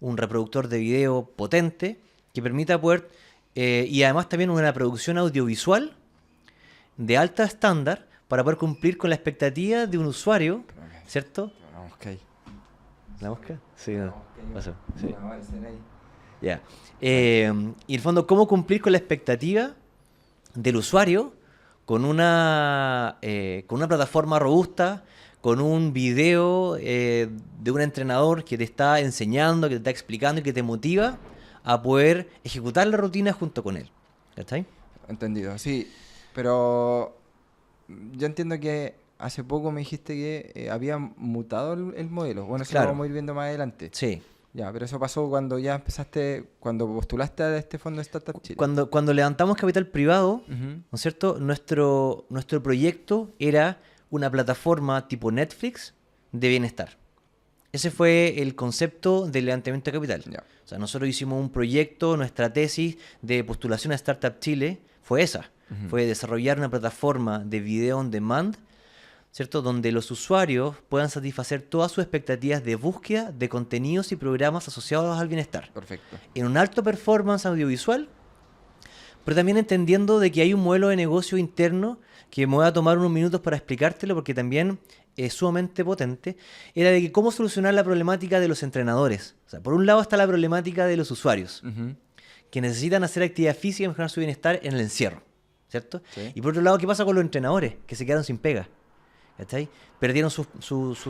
un reproductor de video potente, que permita poder, y además también una producción audiovisual de alta estándar para poder cumplir con la expectativa de un usuario, ¿cierto? Una mosca ahí. ¿La mosca? Sí, Una no. mosca ahí. Pasó. Va Sí. a aparecer ahí. Ya. Y en el fondo, ¿cómo cumplir con la expectativa del usuario con una plataforma robusta, con un video de un entrenador que te está enseñando, que te está explicando y que te motiva a poder ejecutar la rutina junto con él? ¿Cachai? Entendido, sí. Pero yo entiendo que hace poco me dijiste que había mutado el modelo. Bueno, eso Claro. lo vamos a ir viendo más adelante. Sí. Ya, pero eso pasó cuando ya empezaste, cuando postulaste a este fondo de Startup Chile. Cuando levantamos capital privado, Ujú. ¿no es cierto? Nuestro proyecto era una plataforma tipo Netflix de bienestar. Ese fue el concepto del levantamiento de capital. Ya. O sea, nosotros hicimos un proyecto, nuestra tesis de postulación a Startup Chile fue esa. Ujú. Fue desarrollar una plataforma de video on demand, ¿cierto? Donde los usuarios puedan satisfacer todas sus expectativas de búsqueda de contenidos y programas asociados al bienestar. Perfecto. En un alto performance audiovisual, pero también entendiendo de que hay un modelo de negocio interno que me voy a tomar unos minutos para explicártelo porque también es sumamente potente, era de que cómo solucionar la problemática de los entrenadores. O sea, por un lado está la problemática de los usuarios, Ujú. que necesitan hacer actividad física y mejorar su bienestar en el encierro, ¿cierto? Sí. Y por otro lado, ¿qué pasa con los entrenadores? Que se quedaron sin pega, ¿cachai? Perdieron sus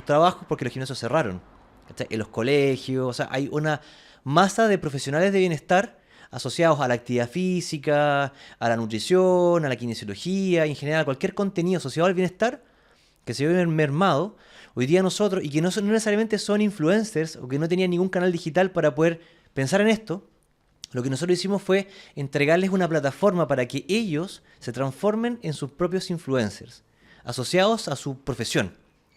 trabajos porque los gimnasios cerraron, ¿cachai? En los colegios, o sea, hay una masa de profesionales de bienestar asociados a la actividad física, a la nutrición, a la kinesiología, en general a cualquier contenido asociado al bienestar que se ve mermado. Hoy día nosotros, y que no necesariamente son influencers o que no tenían ningún canal digital para poder pensar en esto, lo que nosotros hicimos fue entregarles una plataforma para que ellos se transformen en sus propios influencers, asociados a su profesión.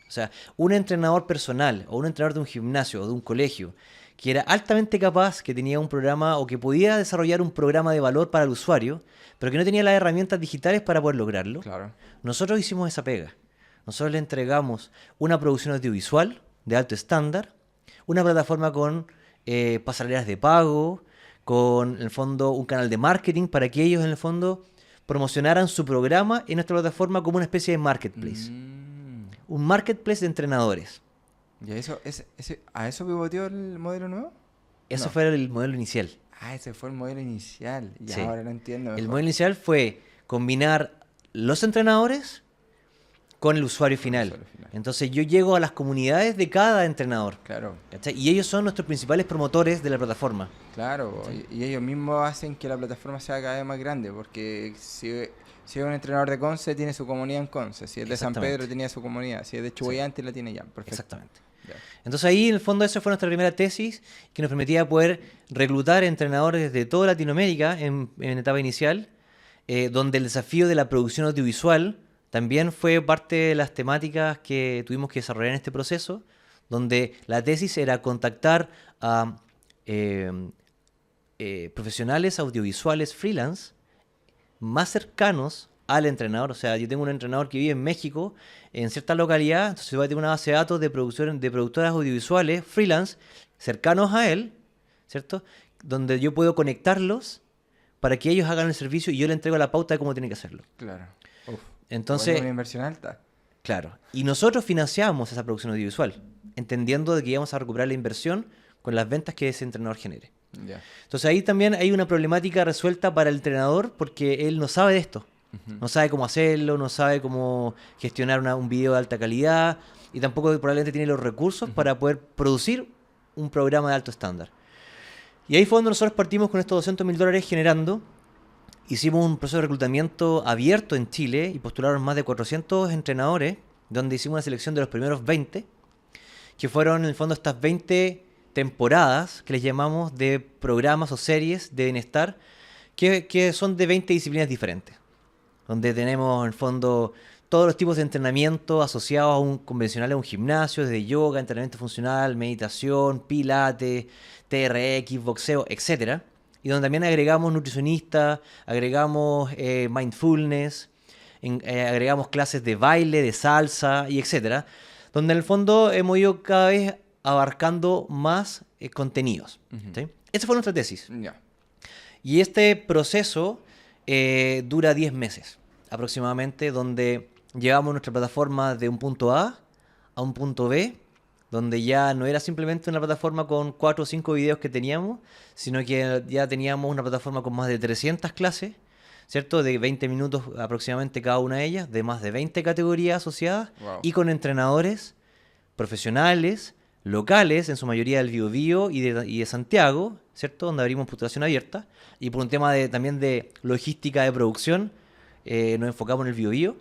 O sea, un entrenador personal o un entrenador de un gimnasio o de un colegio que era altamente capaz, que tenía un programa o que podía desarrollar un programa de valor para el usuario, pero que no tenía las herramientas digitales para poder lograrlo. Claro. Nosotros hicimos esa pega. Nosotros le entregamos una producción audiovisual de alto estándar, una plataforma con pasarelas de pago, con, en el fondo, un canal de marketing para que ellos, en el fondo, promocionaran su programa en nuestra plataforma como una especie de marketplace. Mm. Un marketplace de entrenadores. ¿Y a eso pivoteó el modelo nuevo? Ese No. fue el modelo inicial. Ah, ese fue el modelo inicial. Y Sí. ahora lo entiendo El mejor. modelo inicial fue combinar los entrenadores con el usuario Con el final. usuario final. Entonces yo llego a las comunidades de cada entrenador. Claro, ¿Cachai? Y ellos son nuestros principales promotores de la plataforma. claro. Sí. Y ellos mismos hacen que la plataforma sea cada vez más grande. Porque si es un entrenador de Conce, tiene su comunidad en Conce. Si es de San Exactamente. Pedro, tenía su comunidad. Si es de Chuballante, la tiene ya. Perfecto. Exactamente. Ya. Entonces ahí en el fondo esa fue nuestra primera tesis que nos permitía poder reclutar entrenadores de toda Latinoamérica en etapa inicial, donde el desafío de la producción audiovisual también fue parte de las temáticas que tuvimos que desarrollar en este proceso, donde la tesis era contactar a profesionales audiovisuales freelance más cercanos al entrenador. O sea, yo tengo un entrenador que vive en México, en cierta localidad, entonces yo tengo una base de datos de productoras audiovisuales freelance cercanos a él, ¿cierto? Donde yo puedo conectarlos para que ellos hagan el servicio y yo le entrego la pauta de cómo tienen que hacerlo. Claro. Uf. Entonces, Igual es una inversión alta. claro, y nosotros financiamos esa producción audiovisual, entendiendo de que íbamos a recuperar la inversión con las ventas que ese entrenador genere. Ya. Entonces ahí también hay una problemática resuelta para el entrenador porque él no sabe de esto. Ujú. No sabe cómo hacerlo, no sabe cómo gestionar un video de alta calidad y tampoco probablemente tiene los recursos para poder producir un programa de alto estándar. Y ahí fue donde nosotros partimos con estos $200.000 generando. Hicimos un proceso de reclutamiento abierto en Chile y postularon más de 400 entrenadores, donde hicimos una selección de los primeros 20, que fueron en el fondo estas 20 temporadas que les llamamos de programas o series de bienestar, que son de 20 disciplinas diferentes, donde tenemos en el fondo todos los tipos de entrenamiento asociados a un convencional, a un gimnasio, desde yoga, entrenamiento funcional, meditación, pilates, TRX, boxeo, etcétera. Y donde también agregamos nutricionistas, agregamos mindfulness, agregamos clases de baile, de salsa y etcétera. Donde en el fondo hemos ido cada vez abarcando más contenidos. Ujú. ¿Sí? Esa fue nuestra tesis. Ya. Y este proceso dura 10 meses aproximadamente, donde llevamos nuestra plataforma de un punto A a un punto B, donde ya no era simplemente una plataforma con 4 o 5 videos que teníamos, sino que ya teníamos una plataforma con más de 300 clases, ¿cierto? De 20 minutos aproximadamente cada una de ellas, de más de 20 categorías asociadas, Wow. y con entrenadores profesionales, locales, en su mayoría del Biobío y de Santiago, ¿cierto? Donde abrimos postulación abierta, y por un tema también de logística de producción, nos enfocamos en el Biobío.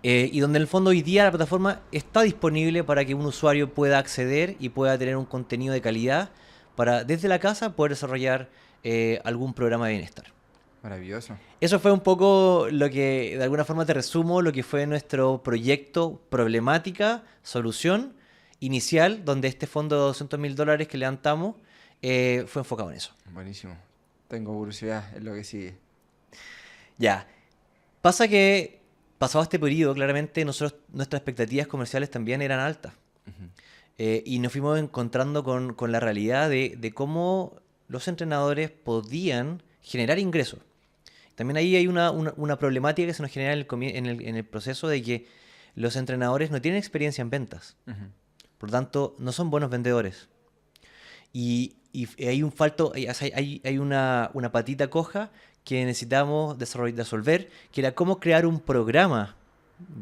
Y donde en el fondo hoy día la plataforma está disponible para que un usuario pueda acceder y pueda tener un contenido de calidad para desde la casa poder desarrollar algún programa de bienestar. Maravilloso. Eso fue un poco lo que, de alguna forma te resumo, lo que fue nuestro proyecto problemática, solución inicial, donde este fondo de $200.000 que levantamos fue enfocado en eso. Buenísimo. Tengo curiosidad en lo que sigue. Ya. Pasa que, pasado este periodo, claramente nuestras expectativas comerciales también eran altas. Ujú. Y nos fuimos encontrando con la realidad de cómo los entrenadores podían generar ingresos. También ahí hay una problemática que se nos genera en el proceso de que los entrenadores no tienen experiencia en ventas. Ujú. Por lo tanto, no son buenos vendedores. Y hay hay una patita coja que necesitamos resolver, que era cómo crear un programa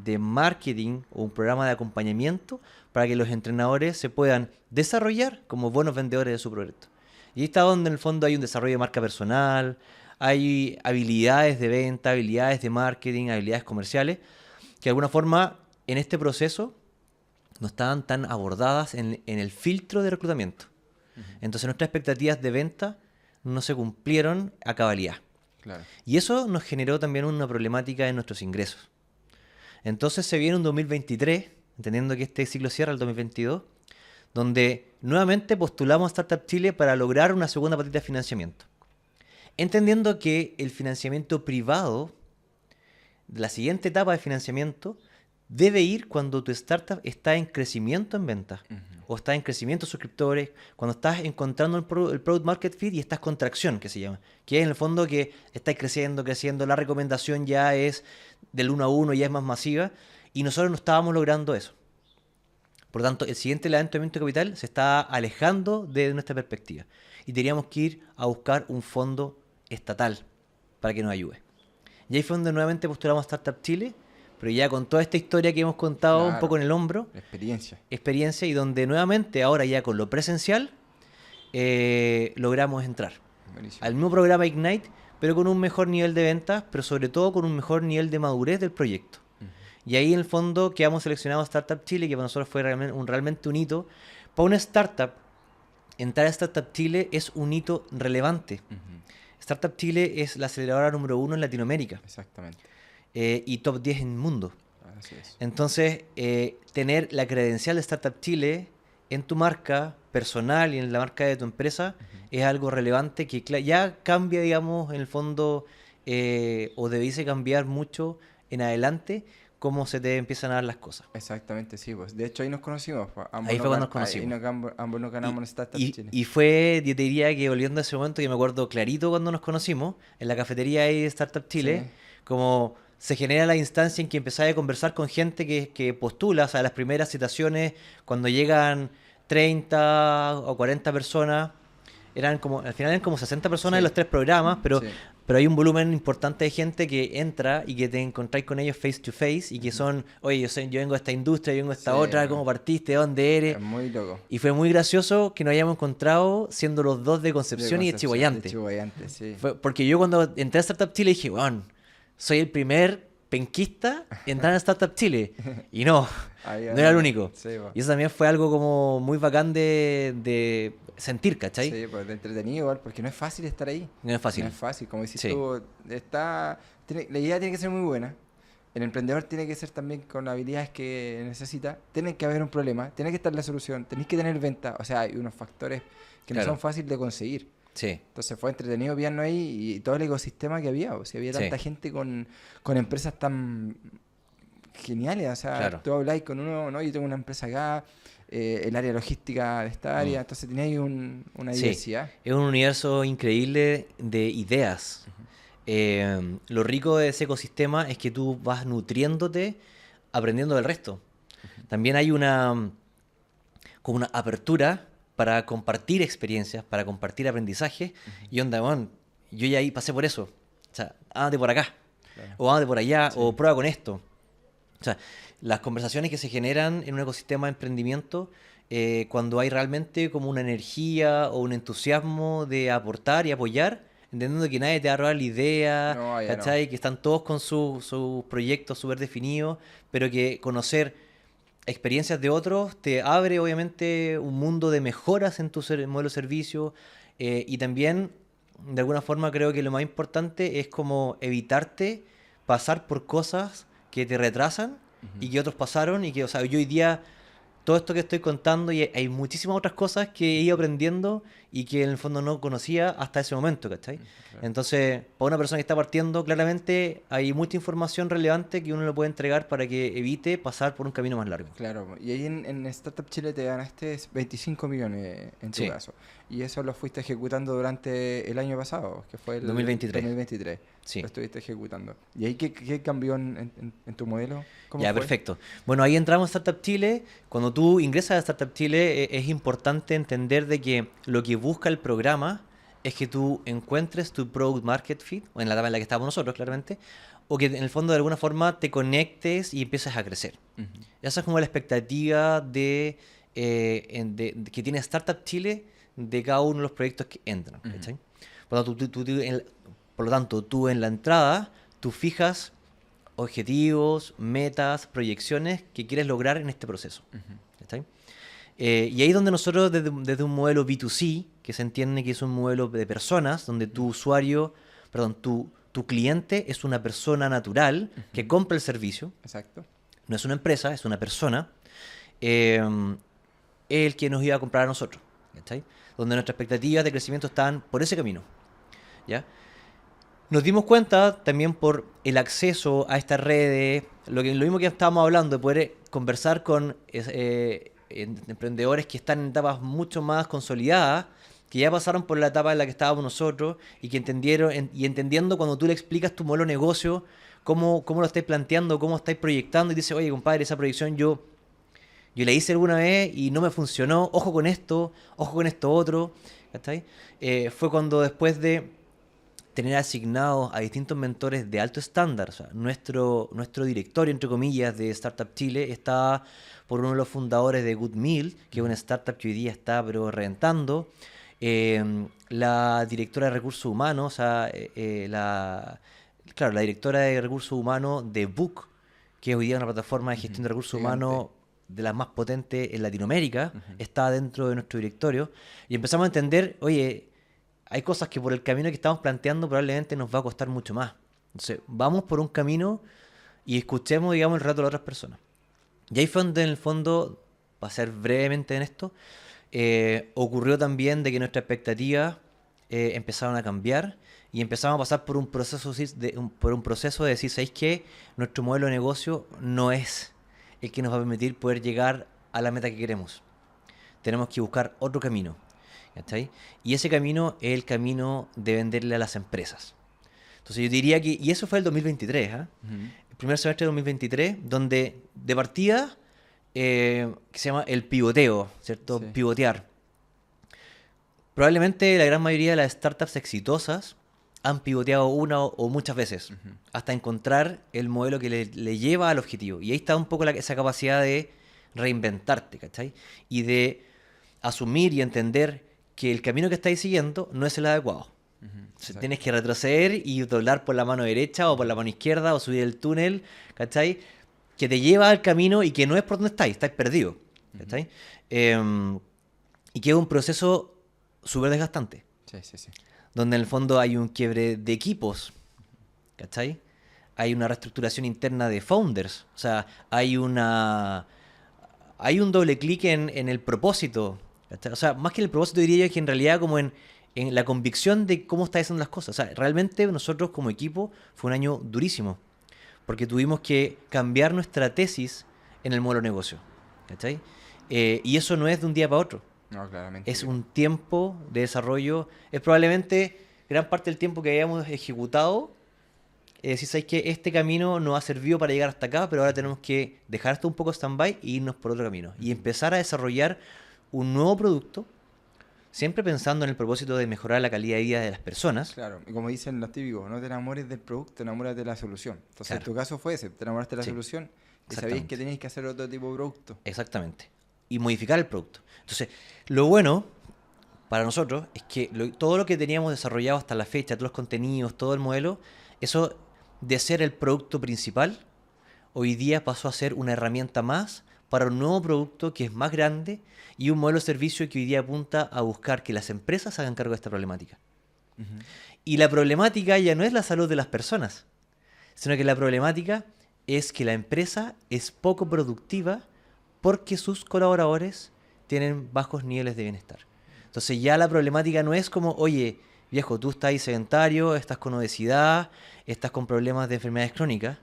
de marketing o un programa de acompañamiento para que los entrenadores se puedan desarrollar como buenos vendedores de su proyecto. Y ahí está donde en el fondo hay un desarrollo de marca personal, hay habilidades de venta, habilidades de marketing, habilidades comerciales, que de alguna forma en este proceso no estaban tan abordadas en el filtro de reclutamiento. Entonces nuestras expectativas de venta no se cumplieron a cabalidad. Claro. Y eso nos generó también una problemática en nuestros ingresos. Entonces se viene un 2023, entendiendo que este ciclo cierra el 2022, donde nuevamente postulamos a Startup Chile para lograr una segunda patita de financiamiento. Entendiendo que el financiamiento privado, la siguiente etapa de financiamiento, debe ir cuando tu startup está en crecimiento en ventas, Ujú. o está en crecimiento de suscriptores, cuando estás encontrando el product market fit y estás con tracción, que se llama, que es en el fondo que estás creciendo, la recomendación ya es del 1 a 1, ya es más masiva, y nosotros no estábamos logrando eso. Por lo tanto, el siguiente levantamiento de capital se está alejando de nuestra perspectiva, y teníamos que ir a buscar un fondo estatal para que nos ayude. Y ahí fue donde nuevamente postulamos a Startup Chile, pero ya con toda esta historia que hemos contado un poco Claro. en el hombro, La experiencia. experiencia, y donde nuevamente ahora ya con lo presencial logramos entrar Buenísimo. al mismo programa Ignite, pero con un mejor nivel de ventas, pero sobre todo con un mejor nivel de madurez del proyecto. Ujú. Y ahí en el fondo quedamos seleccionados Startup Chile, que para nosotros fue realmente un hito. Para una startup, entrar a Startup Chile es un hito relevante. Ujú. Startup Chile es la aceleradora número 1 en Latinoamérica Exactamente. y top 10 en el mundo. Así es. Entonces, tener la credencial de Startup Chile en tu marca personal y en la marca de tu empresa es algo relevante que ya cambia, digamos, en el fondo, o debiese cambiar mucho en adelante cómo se te empiezan a dar las cosas. Exactamente, sí, pues. De hecho, ahí nos conocimos, pues. Ahí fue cuando nos conocimos. Ambos nos ganamos en Startup Chile. Y fue, yo te diría que volviendo a ese momento, que me acuerdo clarito cuando nos conocimos, en la cafetería ahí de Startup Chile, Sí. como se genera la instancia en que empezás a conversar con gente que postula, o sea, las primeras citaciones, cuando llegan 30 o 40 personas, al final eran como 60 personas en Sí. los 3 programas, Sí. pero hay un volumen importante de gente que entra y que te encontráis con ellos face to face y que son, oye, yo vengo de esta industria, yo vengo de esta Sí, otra, no. ¿cómo partiste? ¿De dónde eres? Es muy loco. Y fue muy gracioso que nos hayamos encontrado siendo los dos de Concepción y de Chilloyante. De Chilloyante, sí. Porque yo cuando entré a Startup Chile dije, weón, soy el primer penquista en entrar a Startup Chile. Y no, Ahí no era el único. Sí, pues. Y eso también fue algo como muy bacán de sentir, ¿cachai? Sí, pues de entretenido igual, porque no es fácil estar ahí. No es fácil. No es fácil, como dices Sí. tú, la idea tiene que ser muy buena. El emprendedor tiene que ser también con las habilidades que necesita. Tiene que haber un problema, tiene que estar la solución, tenéis que tener venta. O sea, hay unos factores que no Claro. son fáciles de conseguir. Sí. Entonces fue entretenido pillarnos ahí y todo el ecosistema que había. O sea, había tanta Sí. gente con empresas tan geniales. O sea, Claro. tú habláis con uno, no, yo tengo una empresa acá, el área logística de esta área. Mm. Entonces teníais una Sí. diversidad. Es un universo increíble de ideas. Lo rico de ese ecosistema es que tú vas nutriéndote, aprendiendo del resto. También hay como una apertura para compartir experiencias, para compartir aprendizajes. Y onda, bueno, yo ya ahí pasé por eso. O sea, ándate por acá, Claro. o ándate por allá, Sí. o prueba con esto. O sea, las conversaciones que se generan en un ecosistema de emprendimiento, cuando hay realmente como una energía o un entusiasmo de aportar y apoyar, entendiendo que nadie te va a robar la idea, No, ya no. ¿cachai? Que están todos con sus proyectos súper definidos, pero que conocer experiencias de otros te abre obviamente un mundo de mejoras en tu modelo de servicio, y también de alguna forma creo que lo más importante es como evitarte pasar por cosas que te retrasan y que otros pasaron y que, o sea, yo hoy día todo esto que estoy contando y hay muchísimas otras cosas que he ido aprendiendo y que en el fondo no conocía hasta ese momento, ¿cachai? Claro. Entonces, para una persona que está partiendo, claramente hay mucha información relevante que uno le puede entregar para que evite pasar por un camino más largo. Claro, y ahí en Startup Chile te ganaste 25 millones en tu Sí, caso. Y eso lo fuiste ejecutando durante el año pasado, que fue el 2023. 2023. Sí. Lo estuviste ejecutando. ¿Y ahí qué cambió en tu modelo? ¿Cómo Ya, fue? perfecto. Bueno, ahí entramos a Startup Chile. Cuando tú ingresas a Startup Chile, es importante entender de que lo que busca el programa es que tú encuentres tu product market fit, o en la etapa en la que estamos nosotros, claramente, o que en el fondo de alguna forma te conectes y empieces a crecer. Ujú. Esa es como la expectativa que tiene Startup Chile de cada uno de los proyectos que entran. Ujú. ¿Cachai? Por lo tanto, tú en la entrada, tú fijas objetivos, metas, proyecciones que quieres lograr en este proceso. Ujú. ¿Cachai? Y ahí es donde nosotros, desde un modelo B2C, que se entiende que es un modelo de personas, donde tu usuario, perdón, tu cliente es una persona natural que Ujú. compra el servicio, Exacto. no es una empresa, es una persona, eh, es el que nos iba a comprar a nosotros. ¿Cachai? Donde nuestras expectativas de crecimiento están por ese camino. ¿Ya? Nos dimos cuenta también por el acceso a estas redes, lo mismo que estábamos hablando, de poder conversar con emprendedores que están en etapas mucho más consolidadas, que ya pasaron por la etapa en la que estábamos nosotros y que entendieron, y entendiendo cuando tú le explicas tu modelo de negocio, cómo lo estáis planteando, cómo estáis proyectando, y dices, oye, compadre, esa proyección yo la hice alguna vez y no me funcionó, ojo con esto otro, ¿cachai? Fue cuando después de tener asignados a distintos mentores de alto estándar. O sea, nuestro directorio, entre comillas, de Startup Chile está por uno de los fundadores de Good Meal, que es una startup que hoy día está pero reventando. La directora de recursos humanos, o sea, claro, la directora de recursos humanos de Book, que hoy día es una plataforma de gestión Ujú. de recursos Gigante. humanos de las más potentes en Latinoamérica, Ujú. está dentro de nuestro directorio. Y empezamos a entender, oye, hay cosas que por el camino que estamos planteando probablemente nos va a costar mucho más. Entonces, vamos por un camino y escuchemos, digamos, el relato de las otras personas. Y ahí fue donde, en el fondo, para ser brevemente en esto, ocurrió también de que nuestras expectativas empezaron a cambiar y empezamos a pasar por un proceso por un proceso de decir, ¿sabéis qué? Nuestro modelo de negocio no es el que nos va a permitir poder llegar a la meta que queremos. Tenemos que buscar otro camino. ¿Cachai? Y ese camino es el camino de venderle a las empresas. Entonces yo diría que, y eso fue el 2023, ¿ah? Ujú. El primer semestre de 2023, donde de partida, que se llama el pivoteo, ¿cierto? Sí. Pivotear. Probablemente la gran mayoría de las startups exitosas han pivoteado una o muchas veces, Ujú. hasta encontrar el modelo que le lleva al objetivo. Y ahí está un poco esa capacidad de reinventarte, ¿cachai? Y de asumir y entender que el camino que estáis siguiendo no es el adecuado. Ujú. O sea, Exacto. tienes que retroceder y doblar por la mano derecha o por la mano izquierda o subir el túnel, ¿cachai? Que te lleva al camino y que no es por donde estáis perdido, ¿cachai? Y que es un proceso súper desgastante, Sí, sí, sí. donde en el fondo hay un quiebre de equipos, ¿cachai? Hay una reestructuración interna de founders, o sea, hay un doble clic en el propósito, ¿cachai? O sea, más que en el propósito diría yo que en realidad como en la convicción de cómo están haciendo las cosas. O sea, realmente nosotros como equipo fue un año durísimo, porque tuvimos que cambiar nuestra tesis en el modelo de negocio, ¿cachai? Y eso no es de un día para otro. No, claramente Es que no. un tiempo de desarrollo, es probablemente gran parte del tiempo que hayamos ejecutado. Si sabéis que este camino nos ha servido para llegar hasta acá, pero ahora tenemos que dejar esto un poco stand-by e irnos por otro camino. Y Ujú. empezar a desarrollar un nuevo producto, siempre pensando en el propósito de mejorar la calidad de vida de las personas. Claro, y como dicen los típicos, no te enamores del producto, enamórate de la solución. Entonces, en Claro, tu caso fue ese, te enamoraste de la sí, solución y sabéis que exactamente. tenéis que hacer otro tipo de producto. Exactamente. Y modificar el producto. Entonces, lo bueno, para nosotros es que todo lo que teníamos desarrollado hasta la fecha, todos los contenidos, todo el modelo, eso de ser el producto principal, hoy día pasó a ser una herramienta más para un nuevo producto que es más grande y un modelo de servicio que hoy día apunta a buscar que las empresas hagan cargo de esta problemática. Y la problemática ya no es la salud de las personas, sino que la problemática es que la empresa es poco productiva porque sus colaboradores tienen bajos niveles de bienestar. Entonces ya la problemática no es como, oye, viejo, tú estás ahí sedentario, estás con obesidad, estás con problemas de enfermedades crónicas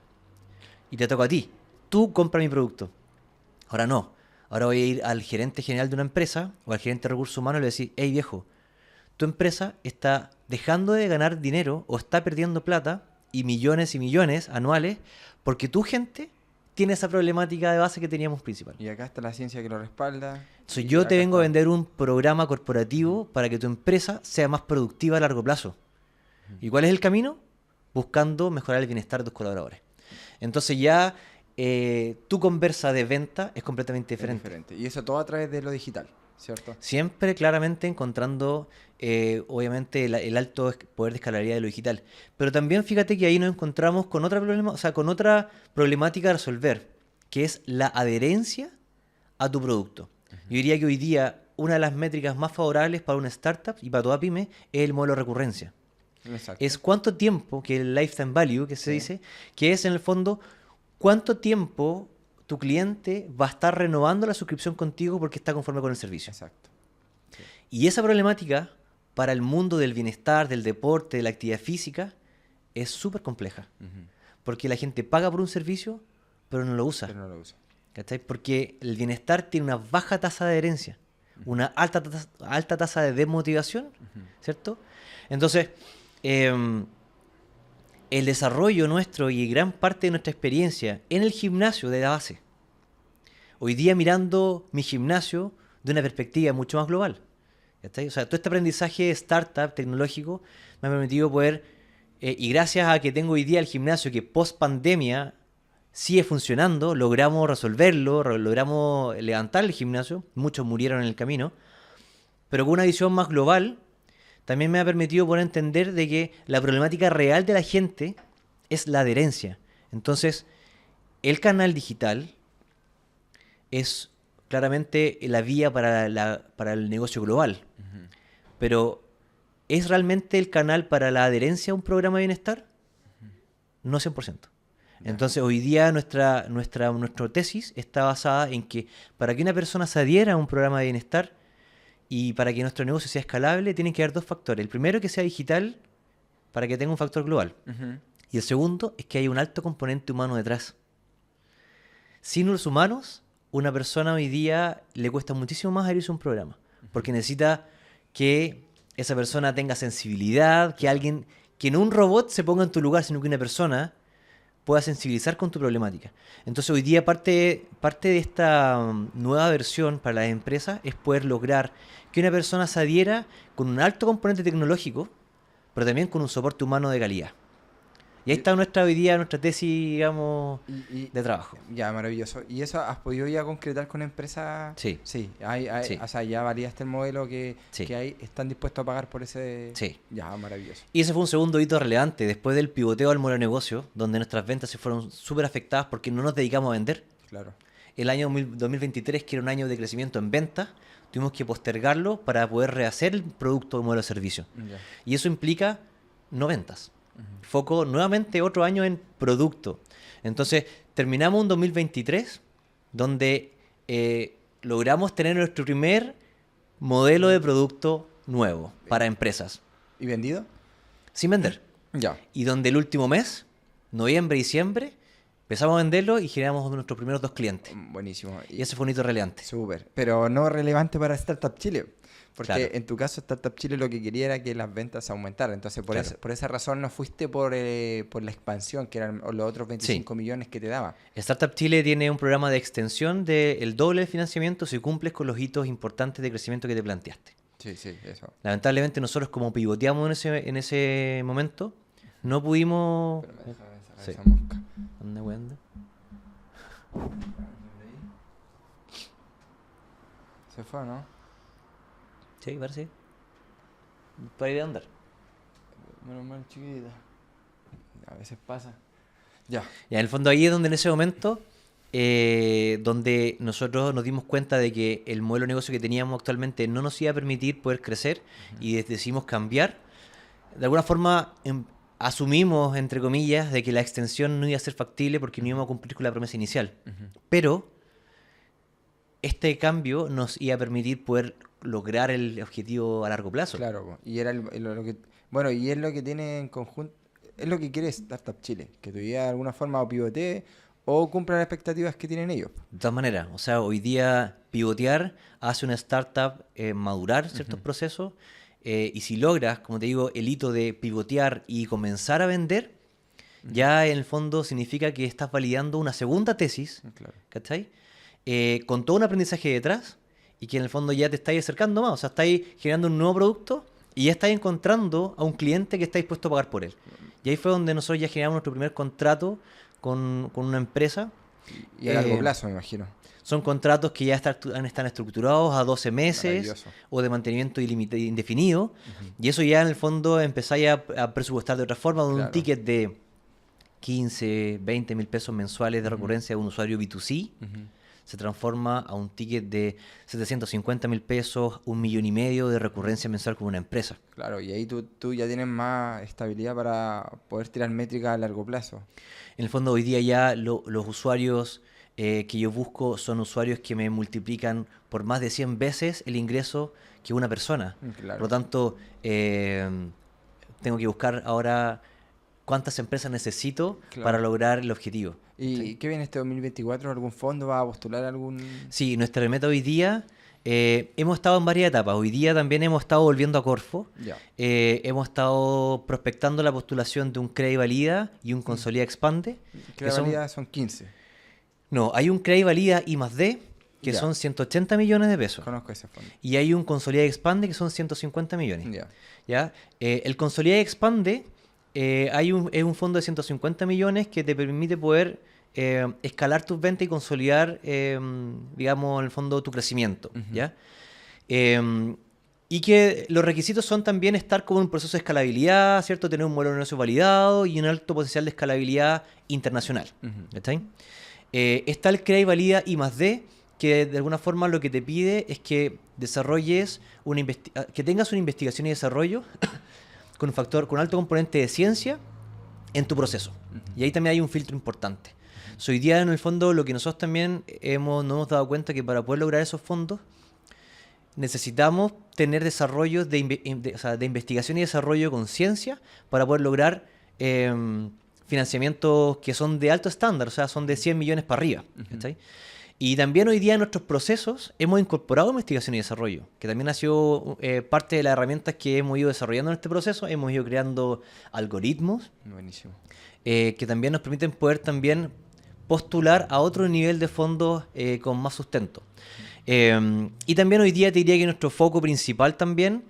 y te toca a ti. Tú compra mi producto. Ahora no. Ahora voy a ir al gerente general de una empresa o al gerente de recursos humanos y le voy a decir, hey viejo, tu empresa está dejando de ganar dinero o está perdiendo plata y millones anuales porque tu gente tiene esa problemática de base que teníamos principal. Y acá está la ciencia que lo respalda. So, y yo te acá vengo a está. vender un programa corporativo para que tu empresa sea más productiva a largo plazo. ¿Y cuál es el camino? Buscando mejorar el bienestar de tus colaboradores. Entonces ya tu conversa de venta es completamente Es diferente. diferente. Y eso todo a través de lo digital, ¿cierto? Siempre claramente encontrando, obviamente, el alto poder de escalabilidad de lo digital. Pero también fíjate que ahí nos encontramos con otra con otra problemática a resolver, que es la adherencia a tu producto. Yo diría que hoy día una de las métricas más favorables para una startup y para toda pyme es el modelo de recurrencia. Exacto. Es cuánto tiempo, que el lifetime value que se Sí. dice, que es en el fondo cuánto tiempo tu cliente va a estar renovando la suscripción contigo porque está conforme con el servicio. Exacto. Y esa problemática para el mundo del bienestar, del deporte, de la actividad física, es súper compleja. Porque la gente paga por un servicio, pero no lo usa. Pero no lo uso. ¿Cachai? Porque el bienestar tiene una baja tasa de adherencia, una alta tasa de desmotivación, ¿cierto? Entonces, el desarrollo nuestro y gran parte de nuestra experiencia en el gimnasio de la base, hoy día mirando mi gimnasio de una perspectiva mucho más global. ¿Cachai? O sea, todo este aprendizaje startup tecnológico me ha permitido poder, y gracias a que tengo hoy día el gimnasio que post pandemia sigue funcionando, logramos resolverlo, logramos levantar el gimnasio, muchos murieron en el camino, pero con una visión más global también me ha permitido poder entender de que la problemática real de la gente es la adherencia. Entonces, el canal digital es claramente la vía para el negocio global. Pero, ¿es realmente el canal para la adherencia a un programa de bienestar? No 100%. Entonces, hoy día nuestra tesis está basada en que para que una persona se adhiera a un programa de bienestar y para que nuestro negocio sea escalable, tienen que haber dos factores. El primero, que sea digital para que tenga un factor global. Y el segundo es que haya un alto componente humano detrás. Sin los humanos, una persona hoy día le cuesta muchísimo más adherirse a un programa. Porque necesita que esa persona tenga sensibilidad, que no un robot se ponga en tu lugar, sino que una persona pueda sensibilizar con tu problemática. Entonces hoy día parte de esta nueva versión para las empresas es poder lograr que una persona se adhiera con un alto componente tecnológico, pero también con un soporte humano de calidad. Y ahí está hoy día nuestra tesis, digamos, de trabajo. Ya, maravilloso. ¿Y eso has podido ya concretar con empresas? Sí. Sí, Sí. o sea, ya validaste el modelo que Sí. están dispuestos a pagar por ese... Sí. Ya, maravilloso. Y ese fue un segundo hito relevante después del pivoteo al modelo de negocio, donde nuestras ventas se fueron súper afectadas porque no nos dedicamos a vender. Claro. El año 2023, que era un año de crecimiento en ventas, tuvimos que postergarlo para poder rehacer el producto o modelo de servicio. Ya. Y eso implica no ventas. Foco nuevamente otro año en producto. Entonces, terminamos un 2023 donde logramos tener nuestro primer modelo de producto nuevo para empresas, ¿Y vendido? sin vender. Ya. Y donde el último mes, noviembre y diciembre, empezamos a venderlo y generamos nuestros primeros 2 clientes. Buenísimo. Y ese fue un hito relevante. Súper. Pero no relevante para Startup Chile. Porque Claro. en tu caso, Startup Chile lo que quería era que las ventas aumentaran. Entonces, Claro. por esa razón no fuiste por la expansión, que eran los otros 25 millones que te daba. Startup Chile tiene un programa de extensión del doble de financiamiento si cumples con los hitos importantes de crecimiento que te planteaste. Sí, sí, eso. Lamentablemente nosotros, como pivoteamos en ese momento, no pudimos... Pero me deja sacar Sí. esa mosca. ¿Dónde, weón? ¿Se fue, no? Sí, parece. para ir a andar. Menos mal, chiquita. A veces pasa. Ya. Y en el fondo ahí es donde en ese momento, donde nosotros nos dimos cuenta de que el modelo de negocio que teníamos actualmente no nos iba a permitir poder crecer y decidimos cambiar. De alguna forma asumimos, entre comillas, de que la extensión no iba a ser factible porque no íbamos a cumplir con la promesa inicial. Pero este cambio nos iba a permitir poder lograr el objetivo a largo plazo. Claro, po. Y era lo que... Bueno, y es lo que tiene en conjunto... Es lo que quiere Startup Chile. Que tu idea de alguna forma o pivotee o cumpla las expectativas que tienen ellos. De todas maneras, o sea, hoy día pivotear hace una startup madurar ciertos procesos y si logras, como te digo, el hito de pivotear y comenzar a vender, ya en el fondo significa que estás validando una segunda tesis, Claro. ¿cachai? Con todo un aprendizaje detrás y que en el fondo ya te estáis acercando más, o sea, estáis generando un nuevo producto y ya estáis encontrando a un cliente que está dispuesto a pagar por él. Y ahí fue donde nosotros ya generamos nuestro primer contrato con una empresa. Y a largo plazo, me imagino. Son contratos que ya están estructurados a 12 meses Maravilloso. o de mantenimiento indefinido. Y eso ya en el fondo empezáis a presupuestar de otra forma, de un Claro. ticket de 15, 20 mil pesos mensuales de recurrencia de un usuario B2C. Se transforma a un ticket de 750 mil pesos, 1,5 millones de recurrencia mensual con una empresa. Claro, y ahí tú ya tienes más estabilidad para poder tirar métricas a largo plazo. En el fondo hoy día ya los usuarios que yo busco son usuarios que me multiplican por más de 100 veces el ingreso que una persona. Claro. Por lo tanto, tengo que buscar ahora cuántas empresas necesito Claro. para lograr el objetivo. ¿Y ¿Sí? qué viene este 2024? ¿Algún fondo va a postular algún...? Sí, nuestra meta hoy día, hemos estado en varias etapas. Hoy día también hemos estado volviendo a Corfo. Ya. Hemos estado prospectando la postulación de un Crea y Valida y un Consolida Expande. Que que la son- validad son 15. No, hay un Crea y Valida I+D, que Ya. son 180 millones de pesos. Conozco ese fondo. Y hay un Consolida y Expande, que son 150 millones. Ya. ¿Ya? El Consolida y Expande es un fondo de 150 millones que te permite poder escalar tus ventas y consolidar, digamos, en el fondo, tu crecimiento. ¿Ya? Y que los requisitos son también estar como en un proceso de escalabilidad, ¿cierto? Tener un modelo de negocio validado y un alto potencial de escalabilidad internacional. ¿Cachai? Está el Crea y Valida I+D, que de alguna forma lo que te pide es que desarrolles que tengas una investigación y desarrollo con un factor, con alto componente de ciencia en tu proceso. Y ahí también hay un filtro importante. So, hoy día, en el fondo, lo que nosotros también nos hemos dado cuenta que para poder lograr esos fondos necesitamos tener desarrollos o sea, de investigación y desarrollo con ciencia para poder lograr financiamientos que son de alto estándar, o sea, son de 100 millones para arriba. ¿Cachai? Y también hoy día en nuestros procesos hemos incorporado investigación y desarrollo, que también ha sido parte de las herramientas que hemos ido desarrollando en este proceso. Hemos ido creando algoritmos Buenísimo. que también nos permiten poder también postular a otro nivel de fondos con más sustento. Y también hoy día te diría que nuestro foco principal también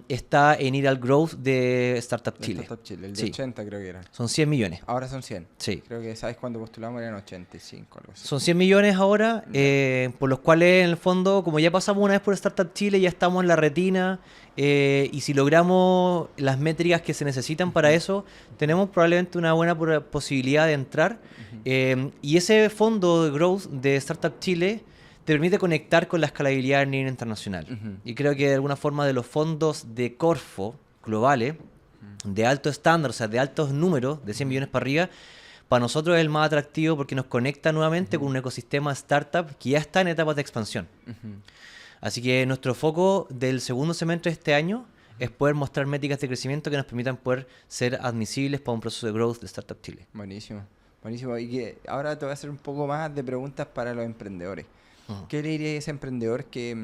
está en ir al growth de Startup De Chile. Startup Chile, el de Sí. 80 creo que era. Son 100 millones. Ahora son 100. Sí. Creo que, ¿sabes cuándo postulamos? Eran 85, algo así. Son 100 millones ahora, por los cuales en el fondo, como ya pasamos una vez por Startup Chile, ya estamos en la retina, y si logramos las métricas que se necesitan para eso, tenemos probablemente una buena posibilidad de entrar. Y ese fondo de growth de Startup Chile te permite conectar con la escalabilidad a nivel internacional. Y creo que de alguna forma de los fondos de Corfo globales, de alto estándar, o sea, de altos números, de 100 millones para arriba, para nosotros es el más atractivo porque nos conecta nuevamente con un ecosistema startup que ya está en etapas de expansión. Así que nuestro foco del segundo semestre de este año es poder mostrar métricas de crecimiento que nos permitan poder ser admisibles para un proceso de growth de Startup Chile. Buenísimo. Buenísimo. Y que ahora te voy a hacer un poco más de preguntas para los emprendedores. ¿Qué le diría a ese emprendedor que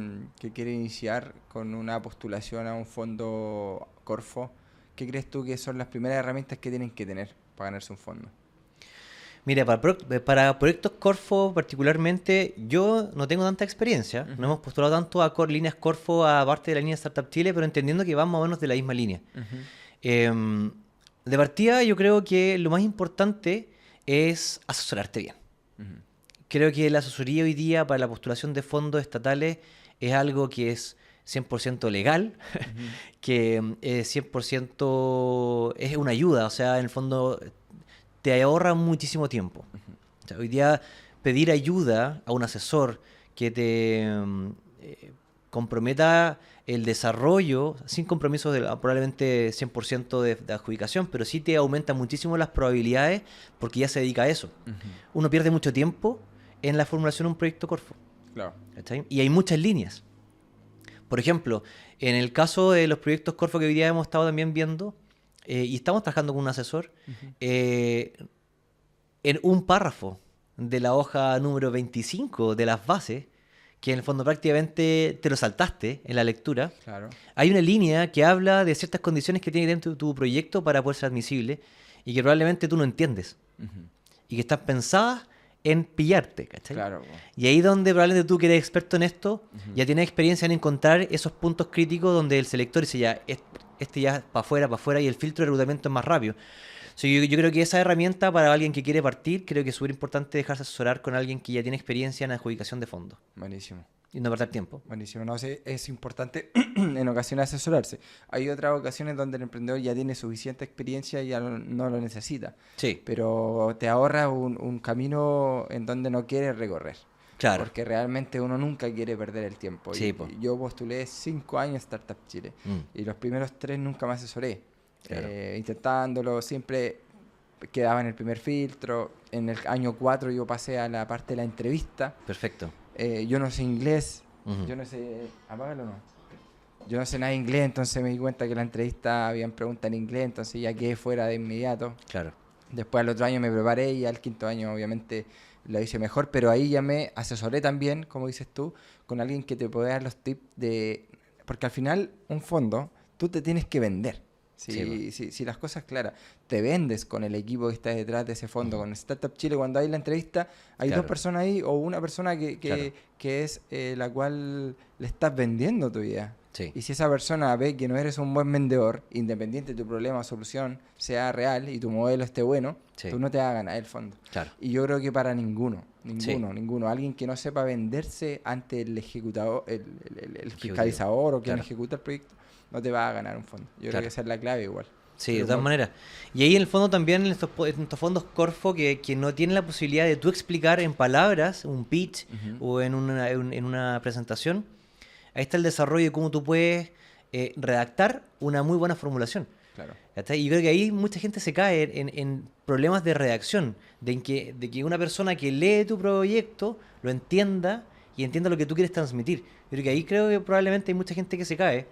quiere iniciar con una postulación a un fondo Corfo? ¿Qué crees tú que son las primeras herramientas que tienen que tener para ganarse un fondo? Mira, para proyectos Corfo particularmente, yo no tengo tanta experiencia. No hemos postulado tanto a líneas Corfo aparte de la línea Startup Chile, pero entendiendo que van más o menos de la misma línea. De partida, yo creo que lo más importante es asesorarte bien. Creo que la asesoría hoy día para la postulación de fondos estatales es algo que es 100% legal, que 100% es una ayuda, o sea, en el fondo te ahorra muchísimo tiempo. O sea, hoy día pedir ayuda a un asesor que te comprometa el desarrollo, sin compromisos de probablemente 100% de adjudicación, pero sí te aumenta muchísimo las probabilidades porque ya se dedica a eso. Uno pierde mucho tiempo en la formulación de un proyecto Corfo. Claro. ¿Cachai? Y hay muchas líneas. Por ejemplo, en el caso de los proyectos Corfo que hoy día hemos estado también viendo, y estamos trabajando con un asesor, en un párrafo de la hoja número 25 de las bases, que en el fondo prácticamente te lo saltaste en la lectura, Claro. hay una línea que habla de ciertas condiciones que tiene dentro de tu proyecto para poder ser admisible y que probablemente tú no entiendes y que están pensadas en pillarte, ¿cachai? Claro. Y ahí donde probablemente tú que eres experto en esto, ya tienes experiencia en encontrar esos puntos críticos donde el selector dice ya, este ya para afuera y el filtro de reclutamiento es más rápido. So, yo creo que esa herramienta para alguien que quiere partir, creo que es súper importante dejarse asesorar con alguien que ya tiene experiencia en adjudicación de fondos Buenísimo. y no perder tiempo. Buenísimo. No sé, es importante en ocasiones asesorarse. Hay otras ocasiones donde el emprendedor ya tiene suficiente experiencia y ya no lo necesita. Sí, Pero te ahorra un camino en donde no quieres recorrer. claro. Porque realmente uno nunca quiere perder el tiempo. Sí, po. Yo postulé 5 años Startup Chile y los primeros 3 nunca me asesoré. Claro. Intentándolo, siempre quedaba en el primer filtro. En el año 4 yo pasé a la parte de la entrevista. Perfecto. Yo no sé inglés, Ujú. yo no sé... Apágalo o no. Yo no sé nada de inglés, entonces me di cuenta que en la entrevista habían preguntas en inglés, entonces ya quedé fuera de inmediato. Claro. Después al otro año me preparé y al quinto año obviamente lo hice mejor, pero ahí ya me asesoré también, como dices tú, con alguien que te puede dar los tips de... Porque al final, un fondo, tú te tienes que vender. Si las cosas claras, te vendes con el equipo que está detrás de ese fondo, con Startup Chile, cuando hay la entrevista, hay Claro. 2 personas ahí o una persona que es la cual le estás vendiendo tu idea. Sí. Y si esa persona ve que no eres un buen vendedor, independiente de tu problema o solución sea real y tu modelo esté bueno, Sí. tú no te vas a ganar el fondo. Claro. Y yo creo que para ninguno. Sí. Alguien que no sepa venderse ante el ejecutador, el Ejecutivo. fiscalizador o quien Claro. ejecuta el proyecto, no te va a ganar un fondo. Yo creo Claro. que esa es la clave igual. Sí, Pero de todas maneras. Y ahí en el fondo también en estos fondos Corfo que no tienen la posibilidad de tú explicar en palabras un pitch o en una presentación, ahí está el desarrollo de cómo tú puedes redactar una muy buena formulación. Claro. ¿Cachai? Y yo creo que ahí mucha gente se cae en problemas de redacción, de que una persona que lee tu proyecto lo entienda y entienda lo que tú quieres transmitir. Yo creo que probablemente hay mucha gente que se cae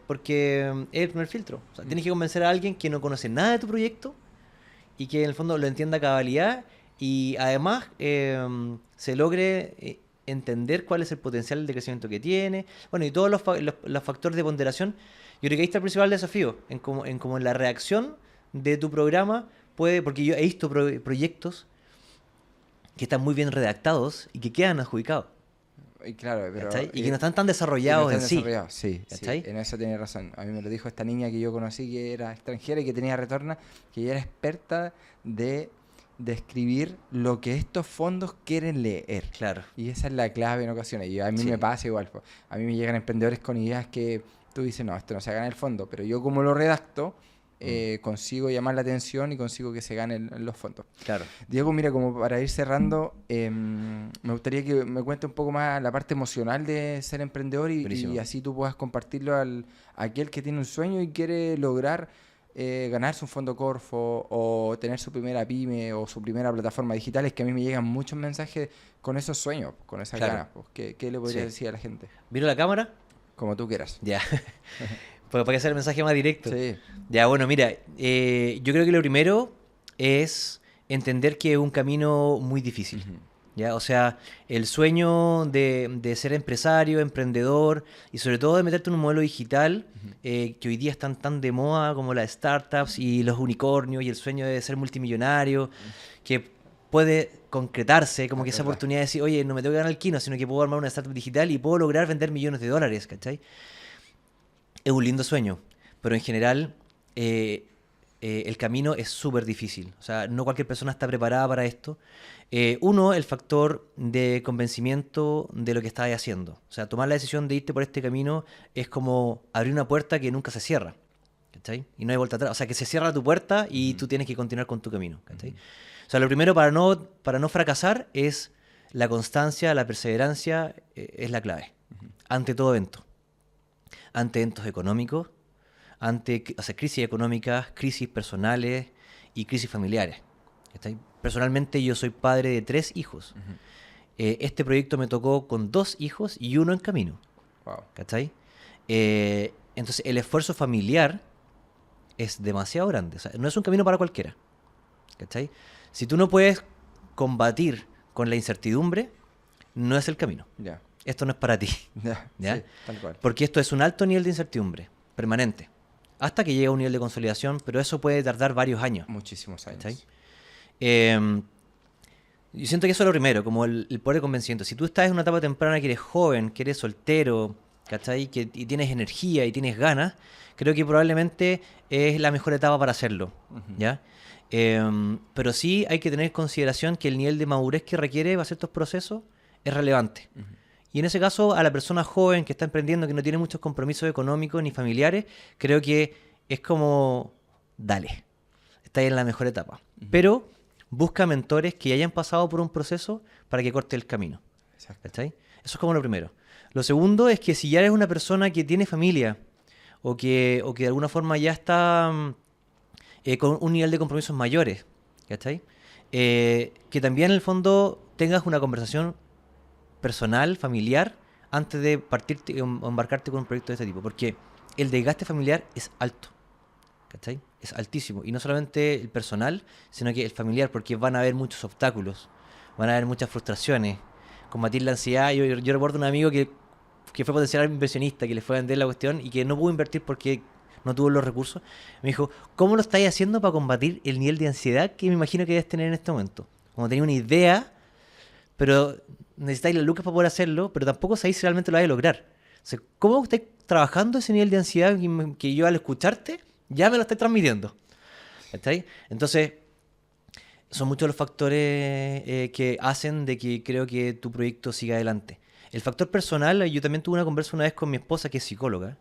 porque es el primer filtro. O sea, tienes que convencer a alguien que no conoce nada de tu proyecto y que en el fondo lo entienda a cabalidad y además se logre entender cuál es el potencial de crecimiento que tiene. Bueno, y todos los factores de ponderación. Yo creo que ahí está el principal desafío, en cómo la reacción de tu programa puede, porque yo he visto proyectos que están muy bien redactados y que quedan adjudicados. Y claro, pero... ¿Cachai? Y que no están tan desarrollados en sí. Sí, ¿Cachai? en eso tienes razón. A mí me lo dijo esta niña que yo conocí que era extranjera y que tenía retorno, que ella era experta de escribir lo que estos fondos quieren leer. Claro. Y esa es la clave en ocasiones. Y a mí Sí. me pasa igual. Po. A mí me llegan emprendedores con ideas que tú dices, no, esto no se gana el fondo. Pero yo como lo redacto, consigo llamar la atención y consigo que se ganen los fondos. Claro. Diego, mira, como para ir cerrando, me gustaría que me cuente un poco más la parte emocional de ser emprendedor y así tú puedas compartirlo a aquel que tiene un sueño y quiere lograr ganarse un fondo Corfo o tener su primera pyme o su primera plataforma digital. Es que a mí me llegan muchos mensajes con esos sueños, con esas ganas. Pues. ¿Qué le podrías decir a la gente? ¿Viro la cámara? Como tú quieras. Ya. Pues para que sea el mensaje más directo. Sí. Ya, bueno, mira, yo creo que lo primero es entender que es un camino muy difícil. ¿Ya? O sea, el sueño de ser empresario, emprendedor y sobre todo de meterte en un modelo digital que hoy día están tan de moda como las startups y los unicornios y el sueño de ser multimillonario, que puede concretarse, como que esa oportunidad de decir, oye, no me tengo que ganar el kino, sino que puedo armar una startup digital y puedo lograr vender millones de dólares, ¿cachai? Es un lindo sueño, pero en general el camino es súper difícil. O sea, no cualquier persona está preparada para esto. Uno, el factor de convencimiento de lo que estás haciendo. O sea, tomar la decisión de irte por este camino es como abrir una puerta que nunca se cierra. ¿Cachai? Y no hay vuelta atrás. O sea, que se cierra tu puerta y tú tienes que continuar con tu camino. ¿Cachai? O sea, lo primero para no fracasar es la constancia, la perseverancia, es la clave. Ante todo evento. Ante eventos económicos, ante crisis económicas, crisis personales y crisis familiares. ¿Cachai? Personalmente yo soy padre de 3 hijos. Este proyecto me tocó con 2 hijos y 1 en camino. Wow. ¿Cachai? Entonces el esfuerzo familiar es demasiado grande. O sea, no es un camino para cualquiera. ¿Cachai? Si tú no puedes combatir con la incertidumbre, no es el camino. Ya. Esto no es para ti. Ya. ¿Ya? Sí, tal cual. Porque esto es un alto nivel de incertidumbre, permanente. Hasta que llega a un nivel de consolidación, pero eso puede tardar varios años. Muchísimos años. ¿Cachai? Yo siento que eso es lo primero, como el poder de convencimiento. Si tú estás en una etapa temprana que eres joven, que eres soltero, ¿cachai? Y tienes energía y tienes ganas, creo que probablemente es la mejor etapa para hacerlo, ¿ya? Pero sí hay que tener en consideración que el nivel de madurez que requiere para ciertos procesos es relevante. Y en ese caso, a la persona joven que está emprendiendo, que no tiene muchos compromisos económicos ni familiares, creo que es como, dale, está en la mejor etapa. Pero busca mentores que hayan pasado por un proceso para que corte el camino. Exacto. ¿Cachai? Eso es como lo primero. Lo segundo es que si ya eres una persona que tiene familia o que de alguna forma ya está con un nivel de compromisos mayores, ¿cachai? Que también en el fondo tengas una conversación personal, familiar, antes de partirte o embarcarte con un proyecto de este tipo. Porque el desgaste familiar es alto, ¿cachai? Es altísimo. Y no solamente el personal, sino que el familiar, porque van a haber muchos obstáculos, van a haber muchas frustraciones. Combatir la ansiedad. Yo recuerdo un amigo que fue potencial inversionista, que le fue a vender la cuestión y que no pudo invertir porque no tuvo los recursos. Me dijo, ¿cómo lo estáis haciendo para combatir el nivel de ansiedad que me imagino que debes tener en este momento? Como tenía una idea, pero necesitáis las lucas para poder hacerlo, pero tampoco sabéis si realmente lo vais a lograr. O sea, ¿cómo estáis trabajando ese nivel de ansiedad que yo al escucharte ya me lo estoy transmitiendo? ¿Está ahí? Entonces, son muchos los factores que hacen de que creo que tu proyecto siga adelante. El factor personal, yo también tuve una conversa una vez con mi esposa que es psicóloga.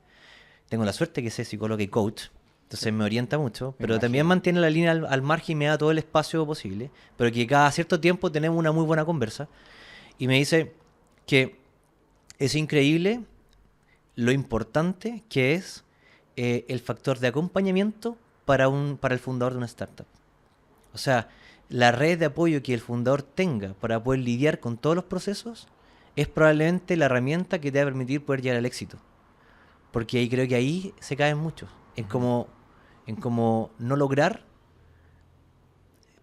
Tengo la suerte que sea psicóloga y coach, entonces me orienta mucho, pero también mantiene la línea al margen y me da todo el espacio posible, pero que cada cierto tiempo tenemos una muy buena conversa. Y me dice que es increíble lo importante que es el factor de acompañamiento para el fundador de una startup. O sea, la red de apoyo que el fundador tenga para poder lidiar con todos los procesos es probablemente la herramienta que te va a permitir poder llegar al éxito. Porque ahí creo que ahí se caen muchos. En como no lograr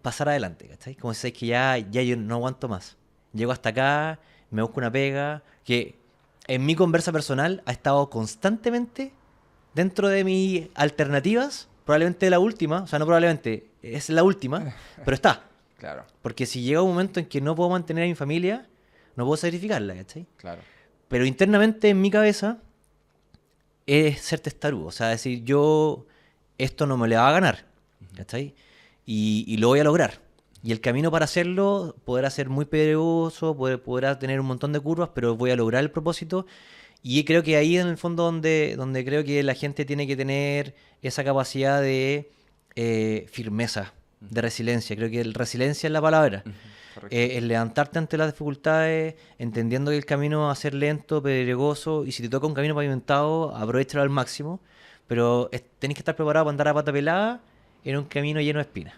pasar adelante, ¿cachai? Como si sabes que ya yo no aguanto más. Llego hasta acá, me busco una pega, que en mi conversa personal ha estado constantemente dentro de mis alternativas, probablemente la última, o sea, no probablemente, es la última, pero está. Claro. Porque si llega un momento en que no puedo mantener a mi familia, no puedo sacrificarla, ¿cachai? Claro. Pero internamente en mi cabeza es ser testarudo, o sea, decir, yo esto no me le va a ganar, ¿cachai? Y lo voy a lograr. Y el camino para hacerlo podrá ser muy pedregoso, podrá tener un montón de curvas, pero voy a lograr el propósito. Y creo que ahí en el fondo donde creo que la gente tiene que tener esa capacidad de firmeza, de resiliencia. Creo que resiliencia es la palabra. El levantarte ante las dificultades, entendiendo que el camino va a ser lento, pedregoso, y si te toca un camino pavimentado, aprovechalo al máximo, pero tenés que estar preparado para andar a pata pelada en un camino lleno de espinas.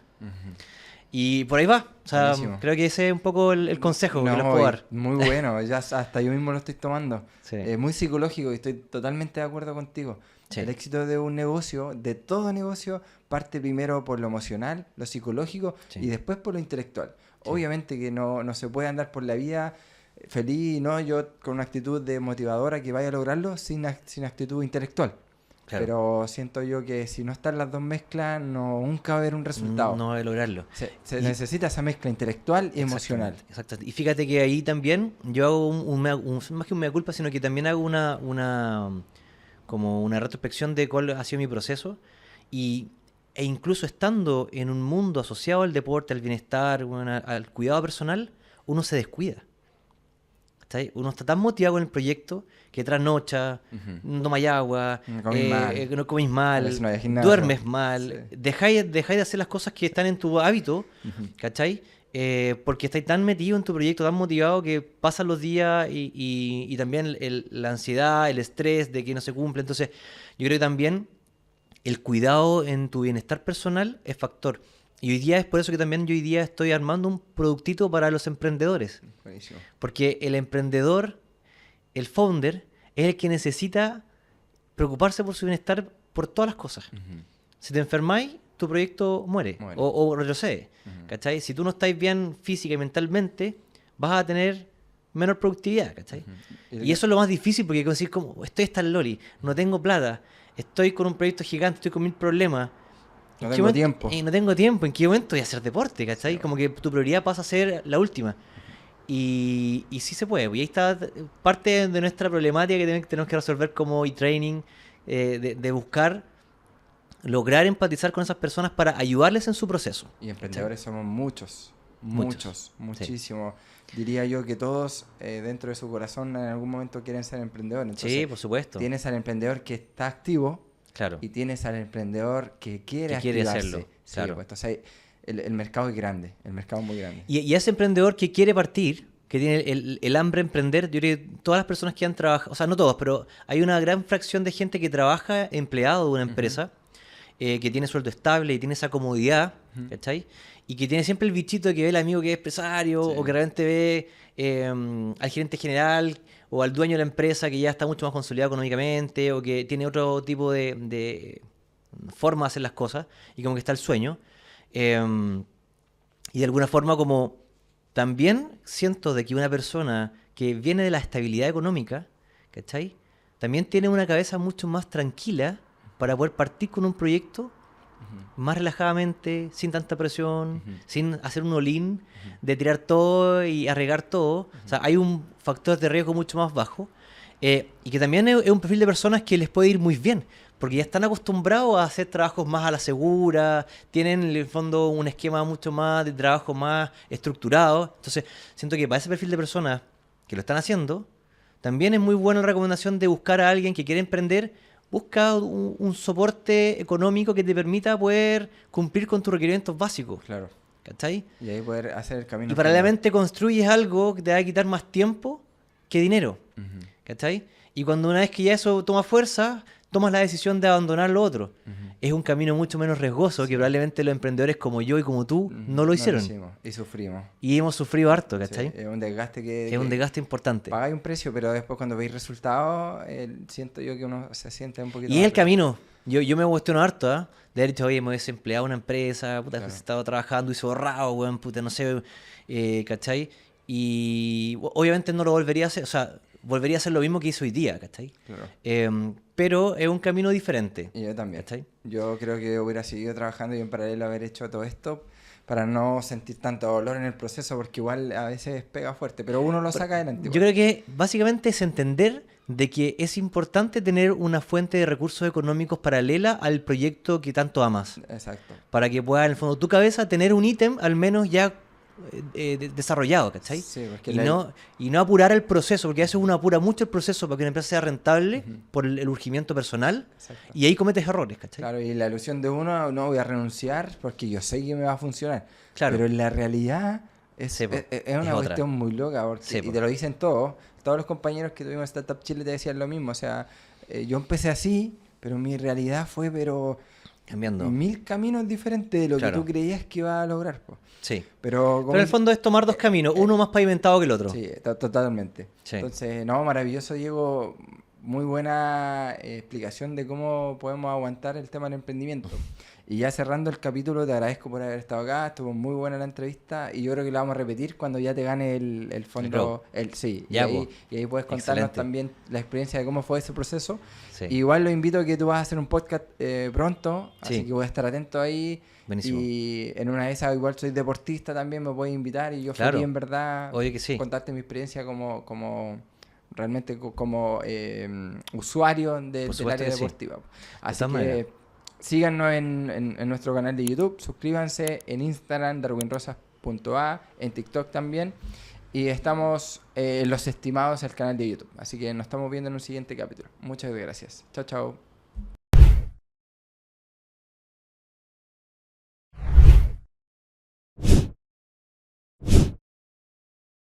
Y por ahí va. O sea, Buenísimo. creo que ese es un poco el consejo que les puedo dar. Muy bueno, ya hasta yo mismo lo estoy tomando. Sí. Es muy psicológico y estoy totalmente de acuerdo contigo. Sí. El éxito de un negocio, de todo negocio, parte primero por lo emocional, lo psicológico y después por lo intelectual. Sí. Obviamente que no se puede andar por la vida feliz, ¿no? Yo con una actitud de motivadora que vaya a lograrlo sin actitud intelectual. Claro. Pero siento yo que si no están las dos mezclas, nunca va a haber un resultado. No va a lograrlo. Se necesita esa mezcla intelectual y emocional. Exacto. Y fíjate que ahí también yo hago más que un mea culpa, sino que también hago como una retrospección de cuál ha sido mi proceso. Y e incluso estando en un mundo asociado al deporte, al bienestar, bueno, al cuidado personal, uno se descuida. ¿Cachai? Uno está tan motivado con el proyecto que trasnocha, Ujú. no tomáis agua, No comís mal. no comís A veces mal, no hay gimnasio. duermes mal, Sí. dejáis de hacer las cosas que están en tu hábito, Ujú. ¿cachai? Porque estáis tan metido en tu proyecto, tan motivado que pasan los días y también la ansiedad, el estrés de que no se cumple. Entonces, yo creo que también el cuidado en tu bienestar personal es factor. Y hoy día es por eso que también yo hoy día estoy armando un productito para los emprendedores. Buenísimo. Porque el emprendedor, el founder, es el que necesita preocuparse por su bienestar por todas las cosas. Ujú. Si te enfermáis, tu proyecto muere, Muere. o retrocede. Ujú. ¿Cachai? Si tú no estás bien física y mentalmente, vas a tener menor productividad. ¿Cachai? Ujú. Y eso es lo más difícil porque decir como, estoy hasta el loli, no tengo plata, estoy con un proyecto gigante, estoy con 1000 problemas. No ¿En qué tengo momento- tiempo. no tengo tiempo. ¿En qué momento voy a hacer deporte? ¿Cachai? Sí, Como que tu prioridad pasa a ser la última. Y sí se puede. Y ahí está parte de nuestra problemática que tenemos que resolver como e-training, de buscar lograr empatizar con esas personas para ayudarles en su proceso. Y emprendedores somos muchos, Muchos, muchísimos. Diría yo que todos dentro de su corazón en algún momento quieren ser emprendedores. Sí, Entonces, por supuesto. tienes al emprendedor que está activo Claro. y tienes al emprendedor que quiere Que quiere activarse. hacerlo, Sí, claro. pues, entonces el mercado es grande, el mercado es muy grande. Y ese emprendedor que quiere partir, que tiene el hambre de emprender, yo creo que todas las personas que han trabajado, o sea, no todos, pero hay una gran fracción de gente que trabaja empleado de una empresa, que tiene sueldo estable y tiene esa comodidad, ¿cachai? Y que tiene siempre el bichito de que ve al amigo que es empresario, Sí. o que realmente ve al gerente general o al dueño de la empresa que ya está mucho más consolidado económicamente, o que tiene otro tipo de forma de hacer las cosas, y como que está el sueño. Y de alguna forma como también siento de que una persona que viene de la estabilidad económica, ¿cachai? También tiene una cabeza mucho más tranquila para poder partir con un proyecto más relajadamente, sin tanta presión, sin hacer un all-in de tirar todo y arriesgar todo. O sea, hay un factor de riesgo mucho más bajo, y que también es un perfil de personas que les puede ir muy bien, porque ya están acostumbrados a hacer trabajos más a la segura, tienen en el fondo un esquema mucho más de trabajo más estructurado. Entonces, siento que para ese perfil de personas que lo están haciendo, también es muy buena la recomendación de buscar a alguien que quiere emprender. Busca un soporte económico que te permita poder cumplir con tus requerimientos básicos, Claro. ¿cachai? Y ahí poder hacer el camino. Y paralelamente construyes algo que te va a quitar más tiempo que dinero, Ujú. ¿cachai? Y cuando una vez que ya eso toma fuerza, tomas la decisión de abandonar lo otro. Es un camino mucho menos riesgoso que probablemente los emprendedores como yo y como tú no lo hicieron. hicimos y sufrimos. Y hemos sufrido harto, Sí, ¿cachai? es un desgaste Es un desgaste importante. pagáis un precio, pero después cuando veis resultados, siento yo que uno se siente un poquito Y es más el camino. Yo me cuestiono harto, ¿ah? De haber dicho, oye, me hubiese empleado en una empresa, puta, Claro. he estado trabajando y ahorrado, weón, puta, no sé, ¿cachai? Y obviamente no lo volvería a hacer, o sea, volvería a hacer lo mismo que hice hoy día, ¿cachai? Claro. Pero es un camino diferente, Y yo también. ¿cachai? Yo creo que hubiera seguido trabajando y en paralelo haber hecho todo esto para no sentir tanto dolor en el proceso, porque igual a veces pega fuerte, pero uno lo saca adelante. Yo creo que básicamente es entender de que es importante tener una fuente de recursos económicos paralela al proyecto que tanto amas, Exacto. para que pueda en el fondo tu cabeza tener un ítem al menos ya desarrollado, ¿cachai? Sí, porque Y no apurar el proceso, porque a veces uno apura mucho el proceso para que una empresa sea rentable por el urgimiento personal, Exacto. y ahí cometes errores, ¿cachai? Claro, y la ilusión de uno, no voy a renunciar porque yo sé que me va a funcionar. Claro. Pero en la realidad es, Sí, po, es es una otra. cuestión muy loca. Porque, Sí, y po. te lo dicen todos. Todos los compañeros que tuvimos en Startup Chile te decían lo mismo. O sea, yo empecé así, pero mi realidad fue Cambiando. 1000 caminos diferentes de lo Claro. que tú creías que iba a lograr. Po. Sí. Pero, Pero en el fondo es tomar dos caminos, uno más pavimentado que el otro. Sí, totalmente. Sí. Entonces, no, maravilloso, Diego. Muy buena explicación de cómo podemos aguantar el tema del emprendimiento. Y ya cerrando el capítulo, te agradezco por haber estado acá. Estuvo muy buena la entrevista y yo creo que la vamos a repetir cuando ya te gane el fondo. Sí, Ya, y ahí puedes contarnos Excelente. también la experiencia de cómo fue ese proceso. Sí. Igual lo invito a que tú vas a hacer un podcast pronto, Sí. así que voy a estar atento ahí. Buenísimo. Y en una de esas, igual soy deportista también, me puedes invitar y yo Claro. feliz en verdad Oye que sí. contarte mi experiencia como realmente como usuario del supuesto área que sí. deportiva. Así todas que maneras. Síganos en nuestro canal de YouTube, suscríbanse en Instagram, darwinrosas.a, en TikTok también. Y estamos en Los Estimados, el canal de YouTube. Así que nos estamos viendo en un siguiente capítulo. Muchas gracias. Chao, chao.